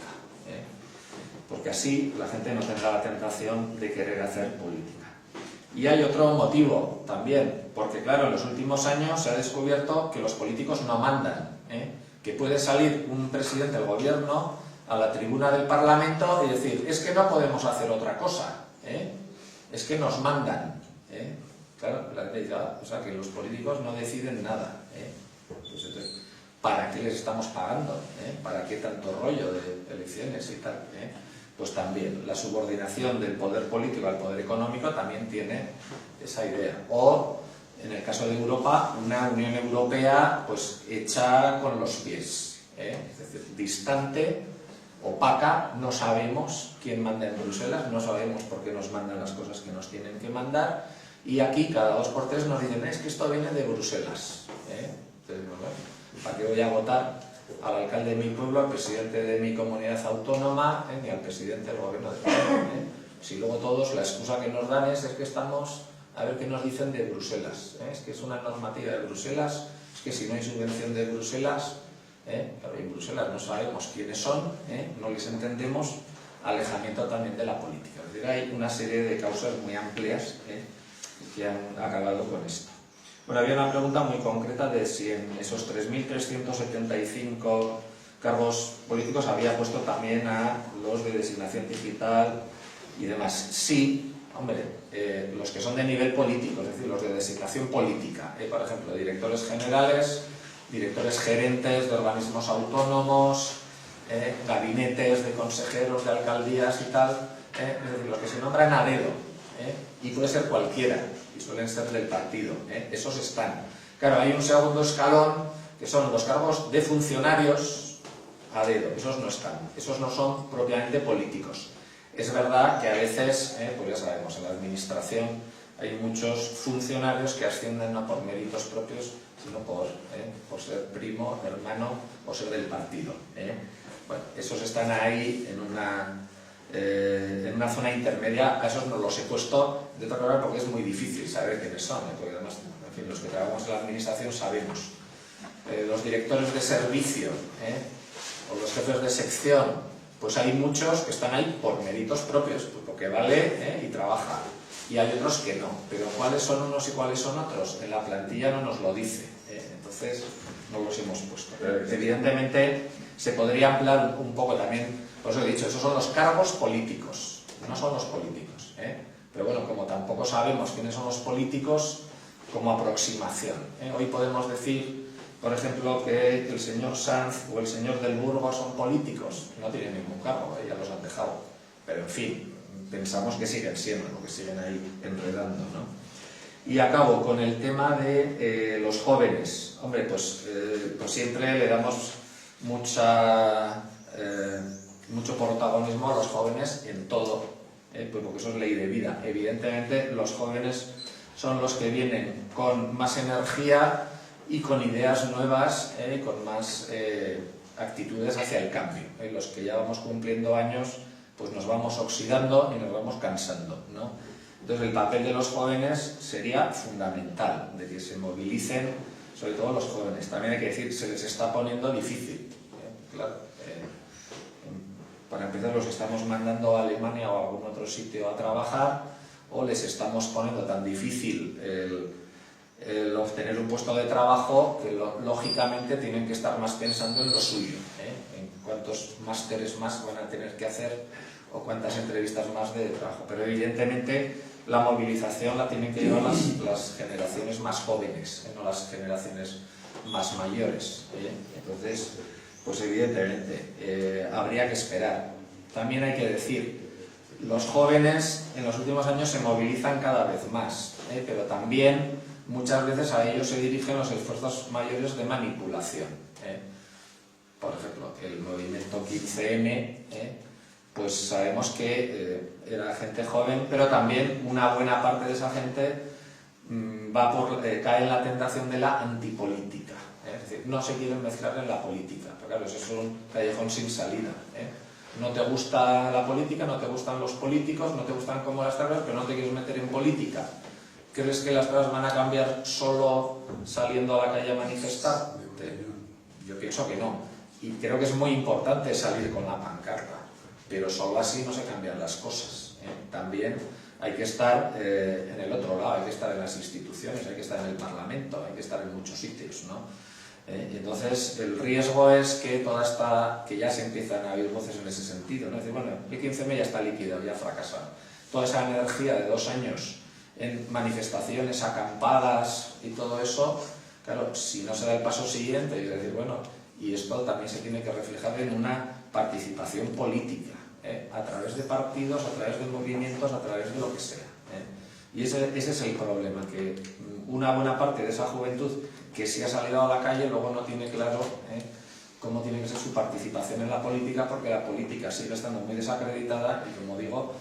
porque así la gente no tendrá la tentación de querer hacer política. Y hay otro motivo también, porque claro, en los últimos años se ha descubierto que los políticos no mandan, que puede salir un presidente del gobierno a la tribuna del Parlamento y decir: es que no podemos hacer otra cosa, es que nos mandan. Claro, la gente dice: o sea, que los políticos no deciden nada. Pues entonces, ¿para qué les estamos pagando? ¿Para qué tanto rollo de elecciones y tal? Pues también la subordinación del poder político al poder económico también tiene esa idea. O, en el caso de Europa, una Unión Europea pues hecha con los pies, es decir, distante, opaca, no sabemos quién manda en Bruselas, no sabemos por qué nos mandan las cosas que nos tienen que mandar, y aquí cada 2 por 3 nos dicen: es que esto viene de Bruselas. Entonces, bueno, ¿para qué voy a votar al alcalde de mi pueblo, al presidente de mi comunidad autónoma, ni al presidente del gobierno de España? Si luego todos la excusa que nos dan es que estamos a ver qué nos dicen de Bruselas. Es que es una normativa de Bruselas, es que si no hay subvención de Bruselas, claro, en Bruselas no sabemos quiénes son, no les entendemos, alejamiento también de la política. Es decir, hay una serie de causas muy amplias que han acabado con esto. Bueno, había una pregunta muy concreta de si en esos 3.375 cargos políticos había puesto también a los de designación digital y demás. Sí, hombre, los que son de nivel político, es decir, los de designación política, por ejemplo, directores generales, directores gerentes de organismos autónomos, gabinetes de consejeros de alcaldías y tal, es decir, los que se nombran a dedo, y puede ser cualquiera, y suelen ser del partido, esos están. Claro, hay un segundo escalón, que son los cargos de funcionarios a dedo, esos no están, esos no son propiamente políticos. Es verdad que a veces, pues ya sabemos, en la administración hay muchos funcionarios que ascienden no por méritos propios, sino por ser primo, hermano o ser del partido. Bueno, esos están ahí en una zona intermedia. A esos no los he puesto de otra manera porque es muy difícil saber quiénes son, porque además, en fin, los que trabajamos en la administración sabemos. Los directores de servicio o los jefes de sección, pues hay muchos que están ahí por méritos propios, pues porque vale y trabaja. Y hay otros que no, pero cuáles son unos y cuáles son otros, en la plantilla no nos lo dice, entonces no los hemos puesto. Pero evidentemente se podría ampliar un poco también, por eso he dicho, esos son los cargos políticos, no son los políticos, pero bueno, como tampoco sabemos quiénes son los políticos, como aproximación. Hoy podemos decir, por ejemplo, que el señor Sanz o el señor del Burgo son políticos, no tienen ningún cargo, ya los han dejado, pero en fin, pensamos que siguen siendo, que siguen ahí enredando, ¿no? Y acabo con el tema de los jóvenes. Hombre, pues siempre le damos mucho protagonismo a los jóvenes en todo, pues porque eso es ley de vida. Evidentemente, los jóvenes son los que vienen con más energía y con ideas nuevas, con más actitudes hacia el cambio. Los que ya vamos cumpliendo años, pues nos vamos oxidando y nos vamos cansando, ¿no? Entonces el papel de los jóvenes sería fundamental, de que se movilicen, sobre todo los jóvenes. También hay que decir, se les está poniendo difícil, claro. Para empezar, los estamos mandando a Alemania o a algún otro sitio a trabajar, o les estamos poniendo tan difícil el obtener un puesto de trabajo que lógicamente tienen que estar más pensando en lo suyo, en cuántos másteres más van a tener que hacer o cuántas entrevistas más de trabajo. Pero evidentemente la movilización la tienen que llevar las generaciones más jóvenes, no las generaciones más mayores. Entonces, pues evidentemente habría que esperar. También hay que decir, los jóvenes en los últimos años se movilizan cada vez más, pero también muchas veces a ellos se dirigen los esfuerzos mayores de manipulación. Por ejemplo, el movimiento 15M, pues sabemos que era gente joven, pero también una buena parte de esa gente cae en la tentación de la antipolítica. Es decir, no se quieren mezclar en la política, pero claro, eso es un callejón sin salida. No te gusta la política, no te gustan los políticos, no te gustan cómo las trabas, pero no te quieres meter en política. ¿Crees que las cosas van a cambiar solo saliendo a la calle a manifestar? Yo pienso que no. Y creo que es muy importante salir con la pancarta, pero solo así no se cambian las cosas. También hay que estar en el otro lado, hay que estar en las instituciones, hay que estar en el Parlamento, hay que estar en muchos sitios, ¿no? Entonces el riesgo es que que ya se empiezan a oír voces en ese sentido, ¿no? Es decir, bueno, el 15M ya está liquidado, ya ha fracasado. Toda esa energía de 2 años en manifestaciones, acampadas y todo eso, claro, si no se da el paso siguiente, es decir, bueno, y esto también se tiene que reflejar en una participación política, a través de partidos, a través de movimientos, a través de lo que sea. Y ese es el problema, que una buena parte de esa juventud que sí ha salido a la calle luego no tiene claro cómo tiene que ser su participación en la política, porque la política sigue estando muy desacreditada y, como digo,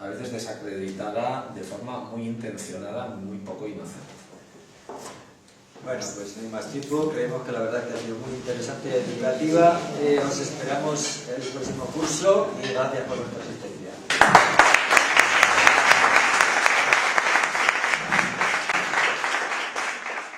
a veces desacreditada de forma muy intencionada, muy poco inocente. Bueno, pues no hay más tiempo. Creemos que la verdad que ha sido muy interesante y educativa. Os esperamos en el próximo curso y gracias por vuestra asistencia.